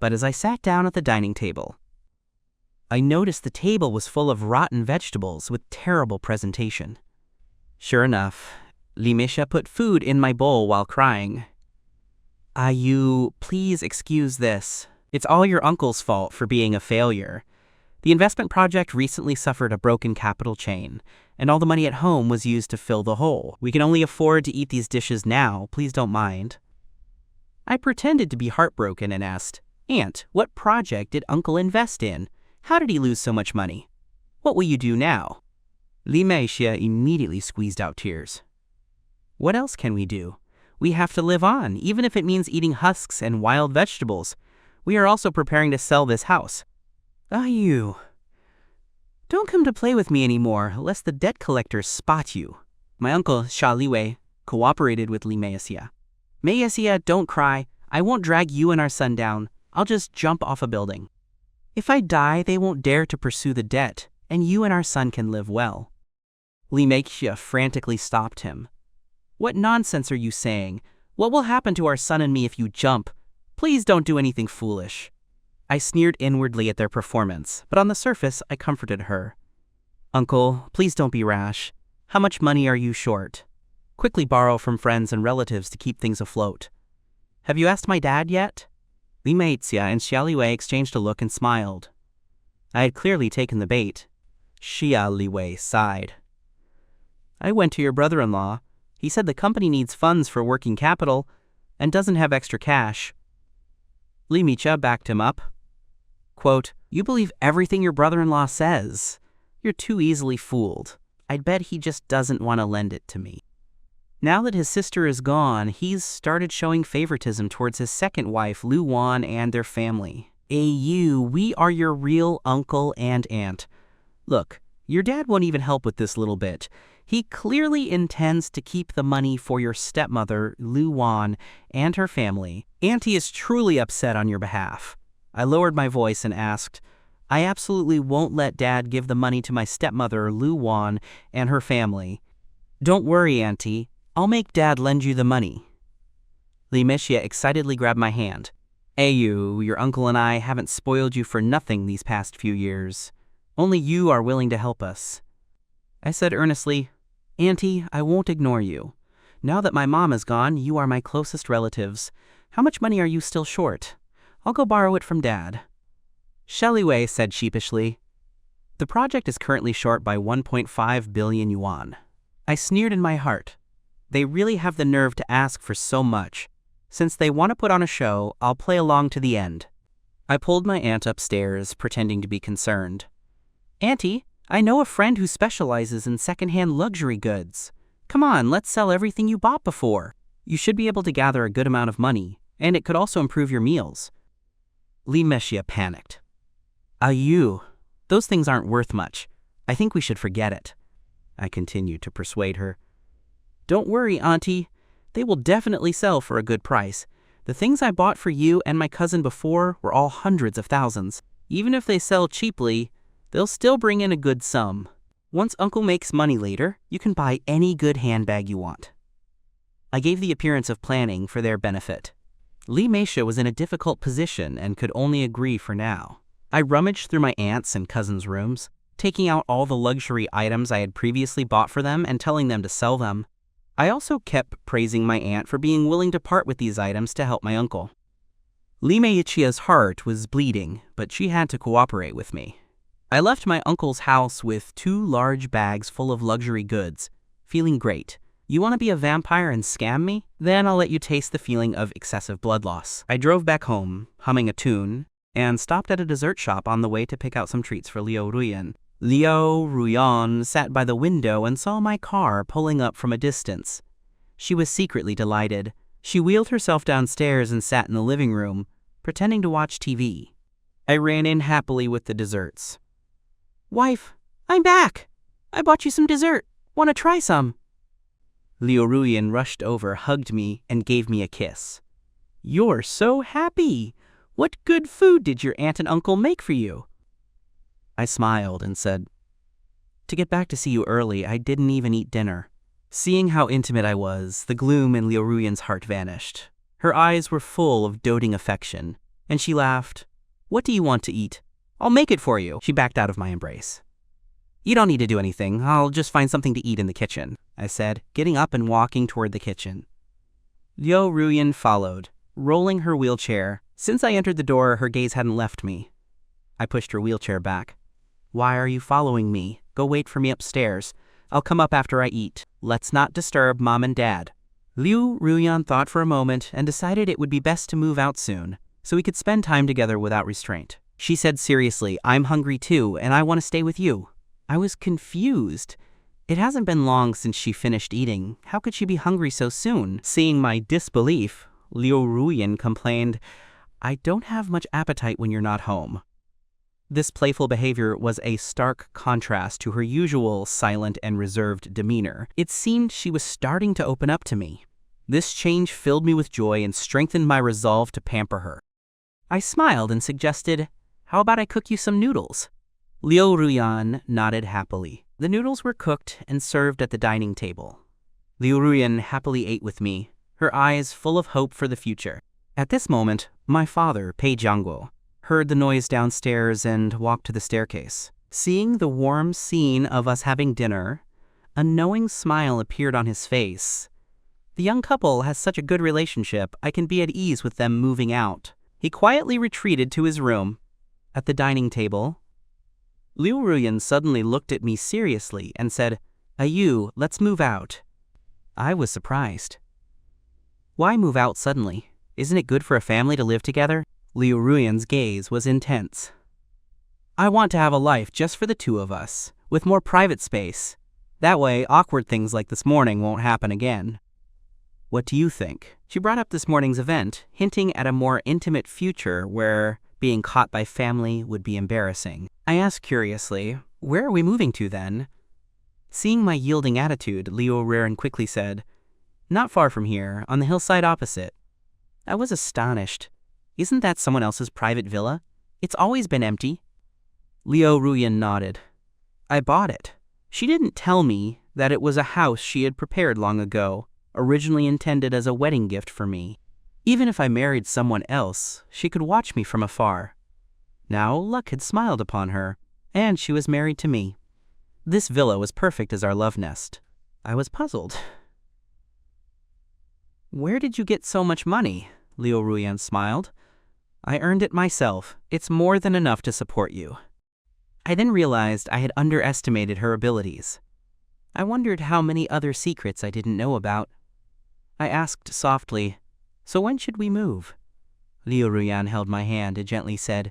But as I sat down at the dining table, I noticed the table was full of rotten vegetables with terrible presentation. Sure enough, Limegia put food in my bowl while crying. Please excuse this. It's all your uncle's fault for being a failure. The investment project recently suffered a broken capital chain, and all the money at home was used to fill the hole. We can only afford to eat these dishes now, please don't mind. I pretended to be heartbroken and asked, Aunt, what project did Uncle invest in? How did he lose so much money? What will you do now? Limegia immediately squeezed out tears. What else can we do? We have to live on, even if it means eating husks and wild vegetables. We are also preparing to sell this house. Don't come to play with me anymore, lest the debt collectors spot you. My uncle, Xiaou, cooperated with Limegia. Meisia, don't cry. I won't drag you and our son down. I'll just jump off a building. If I die, they won't dare to pursue the debt, and you and our son can live well. Limegia frantically stopped him. What nonsense are you saying? What will happen to our son and me if you jump? Please don't do anything foolish. I sneered inwardly at their performance, but on the surface, I comforted her. Uncle, please don't be rash. How much money are you short? Quickly borrow from friends and relatives to keep things afloat. Have you asked my dad yet? Limegia and Xiaou exchanged a look and smiled. I had clearly taken the bait. Xiaou sighed. I went to your brother-in-law. He said the company needs funds for working capital and doesn't have extra cash. Limegia backed him up. Quote, you believe everything your brother-in-law says. You're too easily fooled. I'd bet he just doesn't want to lend it to me. Now that his sister is gone, he's started showing favoritism towards his second wife, Ruan, and their family. We are your real uncle and aunt. Look, your dad won't even help with this little bit. He clearly intends to keep the money for your stepmother, Ruan, and her family. Auntie is truly upset on your behalf. I lowered my voice and asked, I absolutely won't let Dad give the money to my stepmother, Ruan, and her family. Don't worry, Auntie. I'll make Dad lend you the money. Limegia excitedly grabbed my hand. Your uncle and I haven't spoiled you for nothing these past few years. Only you are willing to help us. I said earnestly, Auntie, I won't ignore you. Now that my mom is gone, you are my closest relatives. How much money are you still short? I'll go borrow it from Dad. Xiaou said sheepishly, the project is currently short by 1.5 billion yuan. I sneered in my heart. They really have the nerve to ask for so much. Since they want to put on a show, I'll play along to the end. I pulled my aunt upstairs, pretending to be concerned. Auntie, I know a friend who specializes in secondhand luxury goods. Come on, let's sell everything you bought before. You should be able to gather a good amount of money, and it could also improve your meals. Limegia panicked. Those things aren't worth much. I think we should forget it. I continued to persuade her. Don't worry, Auntie. They will definitely sell for a good price. The things I bought for you and my cousin before were all hundreds of thousands. Even if they sell cheaply, they'll still bring in a good sum. Once Uncle makes money later, you can buy any good handbag you want. I gave the appearance of planning for their benefit. Li Meisha was in a difficult position and could only agree for now. I rummaged through my aunts and cousins' rooms, taking out all the luxury items I had previously bought for them and telling them to sell them. I also kept praising my aunt for being willing to part with these items to help my uncle. Li Meichia's heart was bleeding, but she had to cooperate with me. I left my uncle's house with 2 large bags full of luxury goods, feeling great. You want to be a vampire and scam me? Then I'll let you taste the feeling of excessive blood loss. I drove back home, humming a tune, and stopped at a dessert shop on the way to pick out some treats for Liu Ruyan. Liu Ruyan sat by the window and saw my car pulling up from a distance. She was secretly delighted. She wheeled herself downstairs and sat in the living room, pretending to watch TV. I ran in happily with the desserts. "Wife, I'm back! I bought you some dessert. Want to try some?" Liu Ruyan rushed over, hugged me, and gave me a kiss. "You're so happy! What good food did your aunt and uncle make for you?" I smiled and said, "To get back to see you early, I didn't even eat dinner." Seeing how intimate I was, the gloom in Liu Ruyan's heart vanished. Her eyes were full of doting affection, and she laughed. "What do you want to eat? I'll make it for you." She backed out of my embrace. "You don't need to do anything. I'll just find something to eat in the kitchen," I said, getting up and walking toward the kitchen. Liu Ruyan followed, rolling her wheelchair. Since I entered the door, her gaze hadn't left me. I pushed her wheelchair back. "Why are you following me? Go wait for me upstairs. I'll come up after I eat. Let's not disturb Mom and Dad." Liu Ruyan thought for a moment and decided it would be best to move out soon, so we could spend time together without restraint. She said seriously, "I'm hungry too, and I want to stay with you." I was confused. It hasn't been long since she finished eating. How could she be hungry so soon? Seeing my disbelief, Liu Ruyan complained, "I don't have much appetite when you're not home." This playful behavior was a stark contrast to her usual silent and reserved demeanor. It seemed she was starting to open up to me. This change filled me with joy and strengthened my resolve to pamper her. I smiled and suggested, "How about I cook you some noodles?" Liu Ruyan nodded happily. The noodles were cooked and served at the dining table. Liu Ruyan happily ate with me, her eyes full of hope for the future. At this moment, my father, Pei Jiangguo, heard the noise downstairs and walked to the staircase. Seeing the warm scene of us having dinner, a knowing smile appeared on his face. The young couple has such a good relationship, I can be at ease with them moving out. He quietly retreated to his room. At the dining table, Liu Ruyan suddenly looked at me seriously and said, "Ayu, let's move out." I was surprised. "Why move out suddenly? Isn't it good for a family to live together?" Liu Ruyan's gaze was intense. "I want to have a life just for the 2 of us, with more private space. That way, awkward things like this morning won't happen again." "What do you think?" She brought up this morning's event, hinting at a more intimate future where being caught by family would be embarrassing. I asked curiously, "Where are we moving to then?" Seeing my yielding attitude, Liu Ruyan quickly said, "Not far from here, on the hillside opposite." I was astonished. "Isn't that someone else's private villa? It's always been empty." Liu Ruyan nodded. "I bought it." She didn't tell me that it was a house she had prepared long ago, originally intended as a wedding gift for me. Even if I married someone else, she could watch me from afar. Now luck had smiled upon her, and she was married to me. This villa was perfect as our love nest. I was puzzled. "Where did you get so much money?" Liu Ruyan smiled. "I earned it myself. It's more than enough to support you." I then realized I had underestimated her abilities. I wondered how many other secrets I didn't know about. I asked softly, "So when should we move?" Liu Ruyan held my hand and gently said,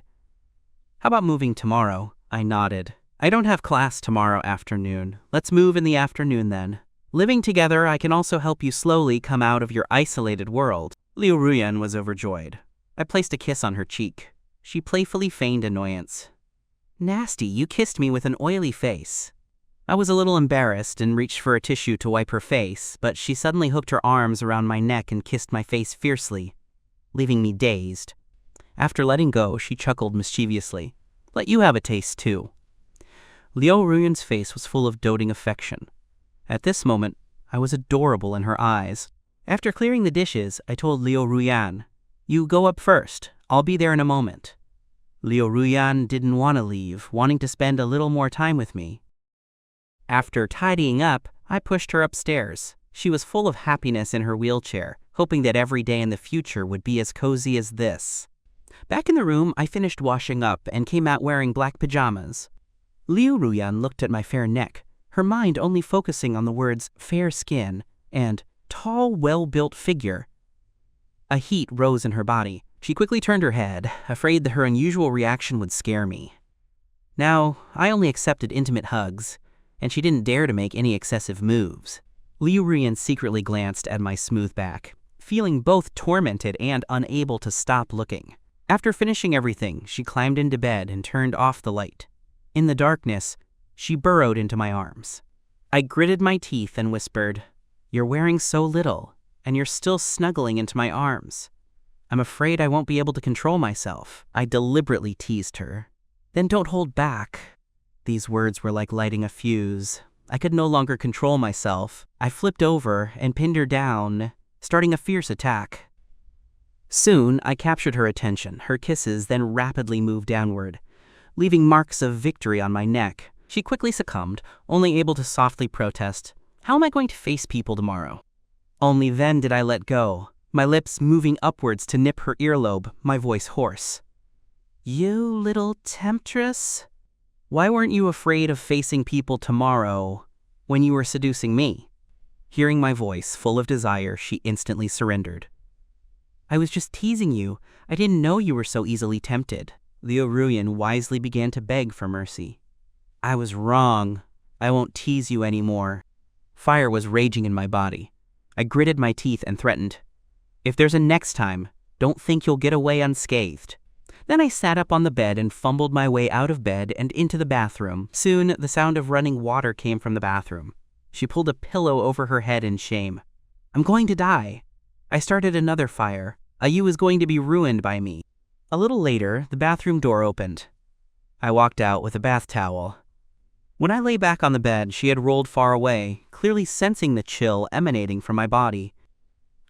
"How about moving tomorrow?" I nodded. "I don't have class tomorrow afternoon. Let's move in the afternoon then. Living together, I can also help you slowly come out of your isolated world." Liu Ruyan was overjoyed. I placed a kiss on her cheek. She playfully feigned annoyance. "Nasty, you kissed me with an oily face." I was a little embarrassed and reached for a tissue to wipe her face, but she suddenly hooked her arms around my neck and kissed my face fiercely, leaving me dazed. After letting go, she chuckled mischievously. "Let you have a taste too." Liu Ruyan's face was full of doting affection. At this moment, I was adorable in her eyes. After clearing the dishes, I told Liu Ruyan, You go up first. I'll be there in a moment. Ruan didn't want to leave, wanting to spend a little more time with me. After tidying up, I pushed her upstairs. She was full of happiness in her wheelchair, hoping that every day in the future would be as cozy as this. Back in the room, I finished washing up and came out wearing black pajamas. Ruan looked at my fair neck, her mind only focusing on the words fair skin and tall, well-built figure. A heat rose in her body. She quickly turned her head, afraid that her unusual reaction would scare me. Now, I only accepted intimate hugs, and she didn't dare to make any excessive moves. Ruan secretly glanced at my smooth back, feeling both tormented and unable to stop looking. After finishing everything, she climbed into bed and turned off the light. In the darkness, she burrowed into my arms. I gritted my teeth and whispered, "You're wearing so little, and you're still snuggling into my arms. I'm afraid I won't be able to control myself." I deliberately teased her. "Then don't hold back." These words were like lighting a fuse. I could no longer control myself. I flipped over and pinned her down, starting a fierce attack. Soon, I captured her attention. Her kisses then rapidly moved downward, leaving marks of victory on my neck. She quickly succumbed, only able to softly protest, "How am I going to face people tomorrow?" Only then did I let go, my lips moving upwards to nip her earlobe, my voice hoarse. "You little temptress. Why weren't you afraid of facing people tomorrow when you were seducing me?" Hearing my voice full of desire, she instantly surrendered. "I was just teasing you. I didn't know you were so easily tempted." Ruan wisely began to beg for mercy. "I was wrong. I won't tease you anymore." Fire was raging in my body. I gritted my teeth and threatened, "If there's a next time, don't think you'll get away unscathed." Then I sat up on the bed and fumbled my way out of bed and into the bathroom. Soon, the sound of running water came from the bathroom. She pulled a pillow over her head in shame. "I'm going to die." I started another fire. Xiaou is going to be ruined by me. A little later, the bathroom door opened. I walked out with a bath towel. When I lay back on the bed, she had rolled far away, clearly sensing the chill emanating from my body.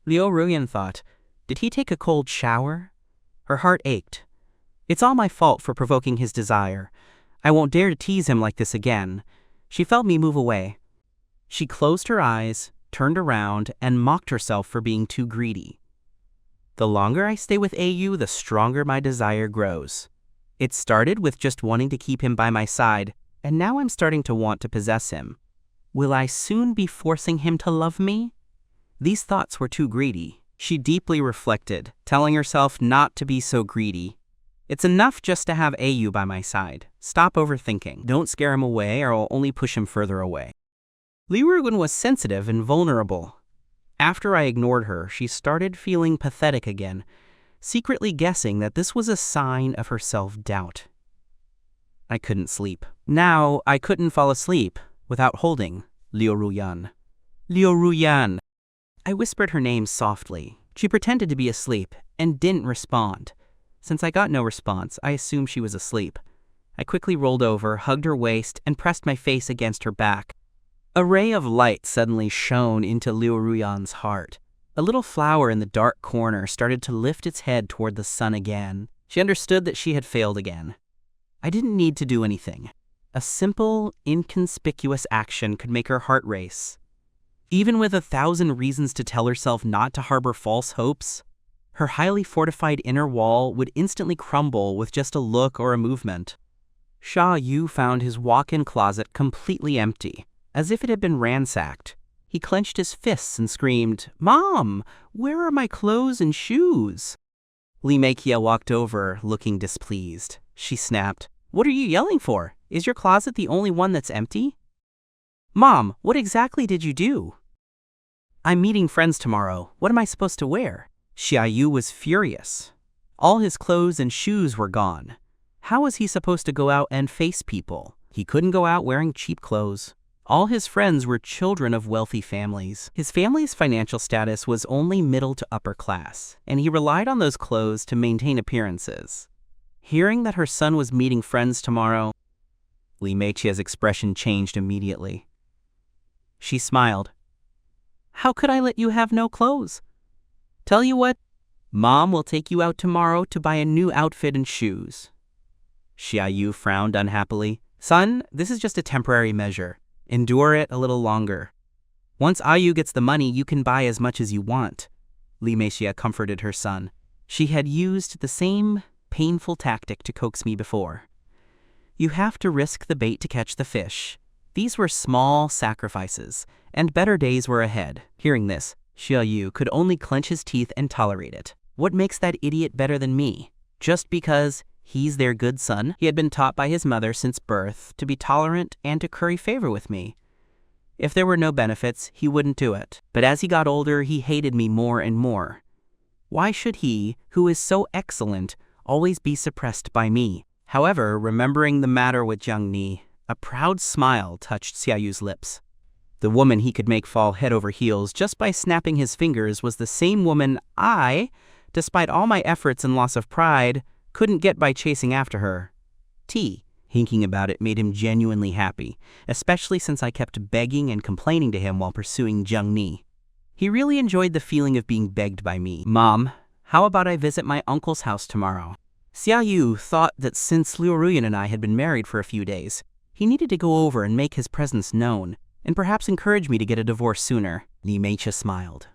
Ruan thought, "Did he take a cold shower?" Her heart ached. It's all my fault for provoking his desire. I won't dare to tease him like this again. She felt me move away. She closed her eyes, turned around, and mocked herself for being too greedy. The longer I stay with Xiaou, the stronger my desire grows. It started with just wanting to keep him by my side, and now I'm starting to want to possess him. Will I soon be forcing him to love me? These thoughts were too greedy. She deeply reflected, telling herself not to be so greedy. It's enough just to have Xiaou by my side. Stop overthinking. Don't scare him away or I'll only push him further away. Ruan was sensitive and vulnerable. After I ignored her, she started feeling pathetic again, secretly guessing that this was a sign of her self-doubt. I couldn't sleep. Now, I couldn't fall asleep without holding Ruan. Ruan! I whispered her name softly. She pretended to be asleep and didn't respond. Since I got no response, I assumed she was asleep. I quickly rolled over, hugged her waist, and pressed my face against her back. A ray of light suddenly shone into Ruan's heart. A little flower in the dark corner started to lift its head toward the sun again. She understood that she had failed again. I didn't need to do anything. A simple, inconspicuous action could make her heart race. Even with 1,000 reasons to tell herself not to harbor false hopes, her highly fortified inner wall would instantly crumble with just a look or a movement. Xiaou found his walk-in closet completely empty, as if it had been ransacked. He clenched his fists and screamed, "Mom, where are my clothes and shoes?" Meikia walked over, looking displeased. She snapped, "What are you yelling for? Is your closet the only one that's empty?" "Mom, what exactly did you do?" "I'm meeting friends tomorrow. What am I supposed to wear?" Xiaou was furious. All his clothes and shoes were gone. How was he supposed to go out and face people? He couldn't go out wearing cheap clothes. All his friends were children of wealthy families. His family's financial status was only middle to upper class, and he relied on those clothes to maintain appearances. Hearing that her son was meeting friends tomorrow, Meikia's expression changed immediately. She smiled. "How could I let you have no clothes? Tell you what, Mom will take you out tomorrow to buy a new outfit and shoes. Xiaou frowned unhappily. Son, this is just a temporary measure. Endure it a little longer. Once Ayu gets the money, you can buy as much as you want. Li Meixia comforted her son. She had used the same painful tactic to coax me before. You have to risk the bait to catch the fish. These were small sacrifices, and better days were ahead. Hearing this, Xiaou could only clench his teeth and tolerate it. What makes that idiot better than me? Just because he's their good son? He had been taught by his mother since birth to be tolerant and to curry favor with me. If there were no benefits, he wouldn't do it. But as he got older, he hated me more and more. Why should he, who is so excellent, always be suppressed by me? However, remembering the matter with Jiang Ni, a proud smile touched Xiaoyu's lips. The woman he could make fall head over heels just by snapping his fingers was the same woman I, despite all my efforts and loss of pride, couldn't get by chasing after her. Thinking about it made him genuinely happy, especially since I kept begging and complaining to him while pursuing Jiang Ni. He really enjoyed the feeling of being begged by me. Mom, how about I visit my uncle's house tomorrow? Xiaou thought that since Liu Ruyan and I had been married for a few days, he needed to go over and make his presence known, and perhaps encourage me to get a divorce sooner. Li Meixia smiled.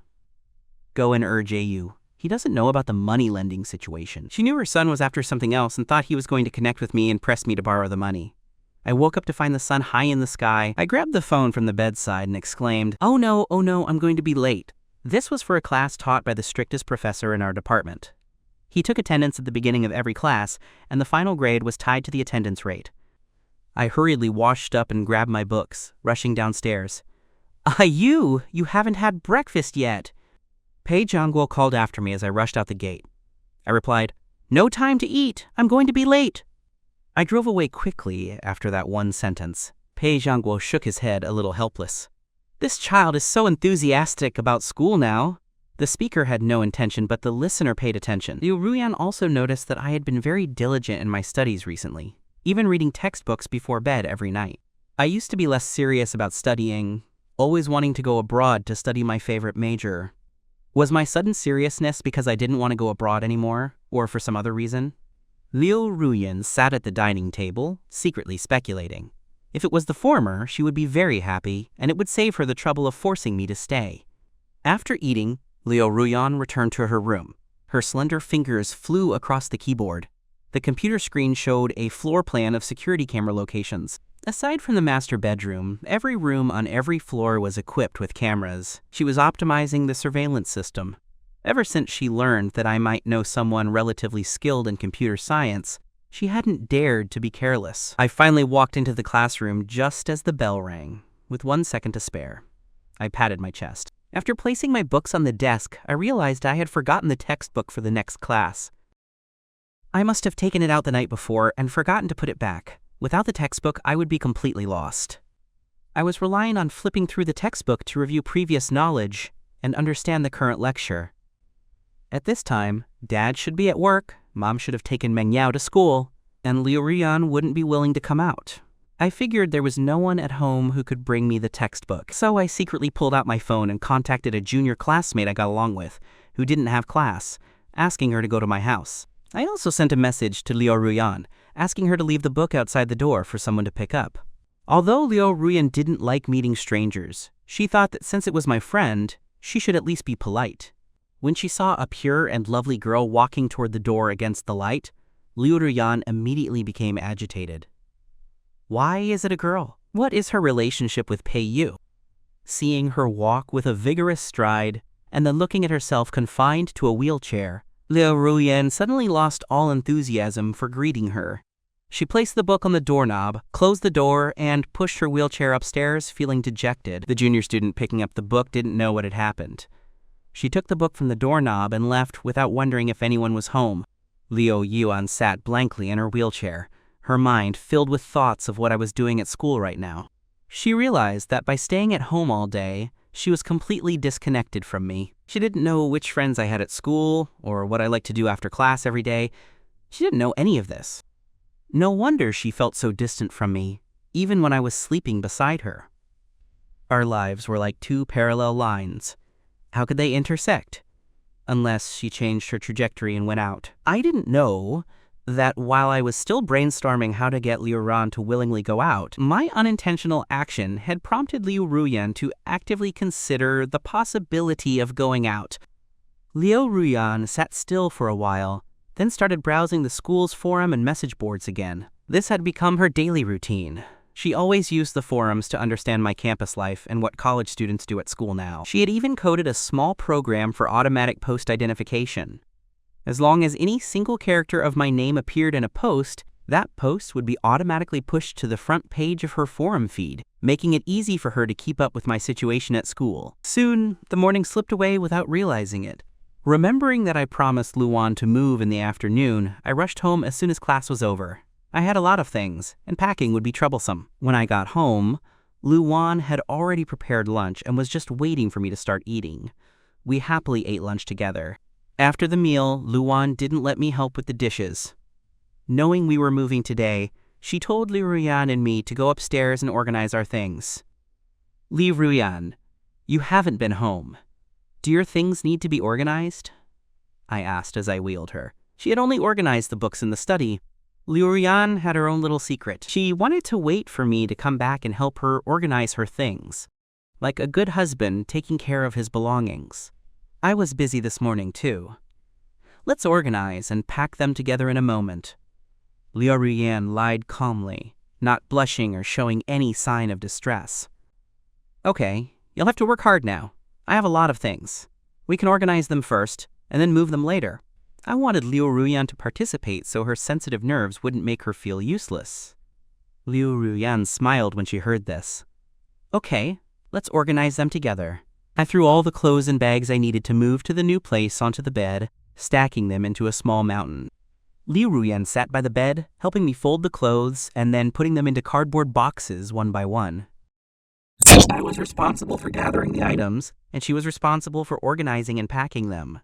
Go and urge Ayu. He doesn't know about the money-lending situation. She knew her son was after something else and thought he was going to connect with me and press me to borrow the money. I woke up to find the sun high in the sky. I grabbed the phone from the bedside and exclaimed, oh no, I'm going to be late. This was for a class taught by the strictest professor in our department. He took attendance at the beginning of every class, and the final grade was tied to the attendance rate. I hurriedly washed up and grabbed my books, rushing downstairs. You haven't had breakfast yet. Pei Zhangguo called after me as I rushed out the gate. I replied, no time to eat. I'm going to be late. I drove away quickly after that one sentence. Pei Zhangguo shook his head, a little helpless. This child is so enthusiastic about school now. The speaker had no intention, but the listener paid attention. Liu Ruyan also noticed that I had been very diligent in my studies recently, even reading textbooks before bed every night. I used to be less serious about studying, always wanting to go abroad to study my favorite major. Was my sudden seriousness because I didn't want to go abroad anymore, or for some other reason? Liu Ruyan sat at the dining table, secretly speculating. If it was the former, she would be very happy, and it would save her the trouble of forcing me to stay. After eating, Liu Ruyan returned to her room. Her slender fingers flew across the keyboard. The computer screen showed a floor plan of security camera locations. Aside from the master bedroom, every room on every floor was equipped with cameras. She was optimizing the surveillance system. Ever since she learned that I might know someone relatively skilled in computer science, she hadn't dared to be careless. I finally walked into the classroom just as the bell rang, with 1 second to spare. I patted my chest. After placing my books on the desk, I realized I had forgotten the textbook for the next class. I must have taken it out the night before and forgotten to put it back. Without the textbook, I would be completely lost. I was relying on flipping through the textbook to review previous knowledge and understand the current lecture. At this time, Dad should be at work, Mom should have taken Meng Yao to school, and Liu Ruyan wouldn't be willing to come out. I figured there was no one at home who could bring me the textbook, so I secretly pulled out my phone and contacted a junior classmate I got along with, who didn't have class, asking her to go to my house. I also sent a message to Liu Ruyan, asking her to leave the book outside the door for someone to pick up. Although Liu Ruyan didn't like meeting strangers, she thought that since it was my friend, she should at least be polite. When she saw a pure and lovely girl walking toward the door against the light, Liu Ruyan immediately became agitated. Why is it a girl? What is her relationship with Pei Yu? Seeing her walk with a vigorous stride, and then looking at herself confined to a wheelchair, Liu Ruyan suddenly lost all enthusiasm for greeting her. She placed the book on the doorknob, closed the door, and pushed her wheelchair upstairs, feeling dejected. The junior student picking up the book didn't know what had happened. She took the book from the doorknob and left without wondering if anyone was home. Liu Yuan sat blankly in her wheelchair, her mind filled with thoughts of what I was doing at school right now. She realized that by staying at home all day, she was completely disconnected from me. She didn't know which friends I had at school, or what I liked to do after class every day. She didn't know any of this. No wonder she felt so distant from me, even when I was sleeping beside her. Our lives were like two parallel lines. How could they intersect? unless she changed her trajectory and went out. I didn't know that while I was still brainstorming how to get Liu Ruan to willingly go out, my unintentional action had prompted Liu Ruyan to actively consider the possibility of going out. Liu Ruyan sat still for a while, then started browsing the school's forum and message boards again. This had become her daily routine. She always used the forums to understand my campus life and what college students do at school now. She had even coded a small program for automatic post identification. As long as any single character of my name appeared in a post, that post would be automatically pushed to the front page of her forum feed, making it easy for her to keep up with my situation at school. Soon, the morning slipped away without realizing it. Remembering that I promised Luan to move in the afternoon, I rushed home as soon as class was over. I had a lot of things, and packing would be troublesome. When I got home, Luan had already prepared lunch and was just waiting for me to start eating. We happily ate lunch together. After the meal, Luan didn't let me help with the dishes. Knowing we were moving today, she told Li Ruyan and me to go upstairs and organize our things. Li Ruyan, you haven't been home. Do your things need to be organized? I asked as I wheeled her. She had only organized the books in the study. Liu Ruyan had her own little secret. She wanted to wait for me to come back and help her organize her things, like a good husband taking care of his belongings. I was busy this morning too. Let's organize and pack them together in a moment. Liu Ruyan lied calmly, not blushing or showing any sign of distress. Okay, you'll have to work hard now. I have a lot of things. We can organize them first, and then move them later. I wanted Liu Ruyan to participate so her sensitive nerves wouldn't make her feel useless. Liu Ruyan smiled when she heard this. Okay, let's organize them together. I threw all the clothes and bags I needed to move to the new place onto the bed, stacking them into a small mountain. Liu Ruyan sat by the bed, helping me fold the clothes and then putting them into cardboard boxes one by one. I was responsible for gathering the items, and she was responsible for organizing and packing them.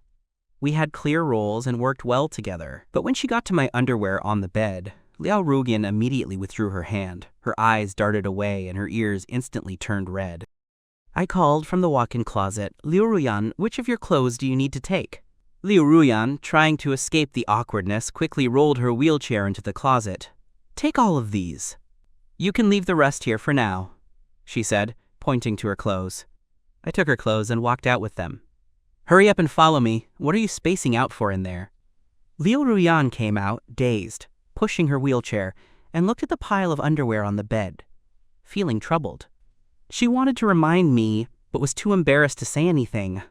We had clear roles and worked well together. But when she got to my underwear on the bed, Liu Ruyan immediately withdrew her hand. Her eyes darted away and her ears instantly turned red. I called from the walk-in closet, Liu Ruyan, which of your clothes do you need to take? Liu Ruyan, trying to escape the awkwardness, quickly rolled her wheelchair into the closet. Take all of these. You can leave the rest here for now, she said, pointing to her clothes. I took her clothes and walked out with them. Hurry up and follow me. What are you spacing out for in there? Liu Ruyan came out, dazed, pushing her wheelchair, and looked at the pile of underwear on the bed, feeling troubled. She wanted to remind me, but was too embarrassed to say anything.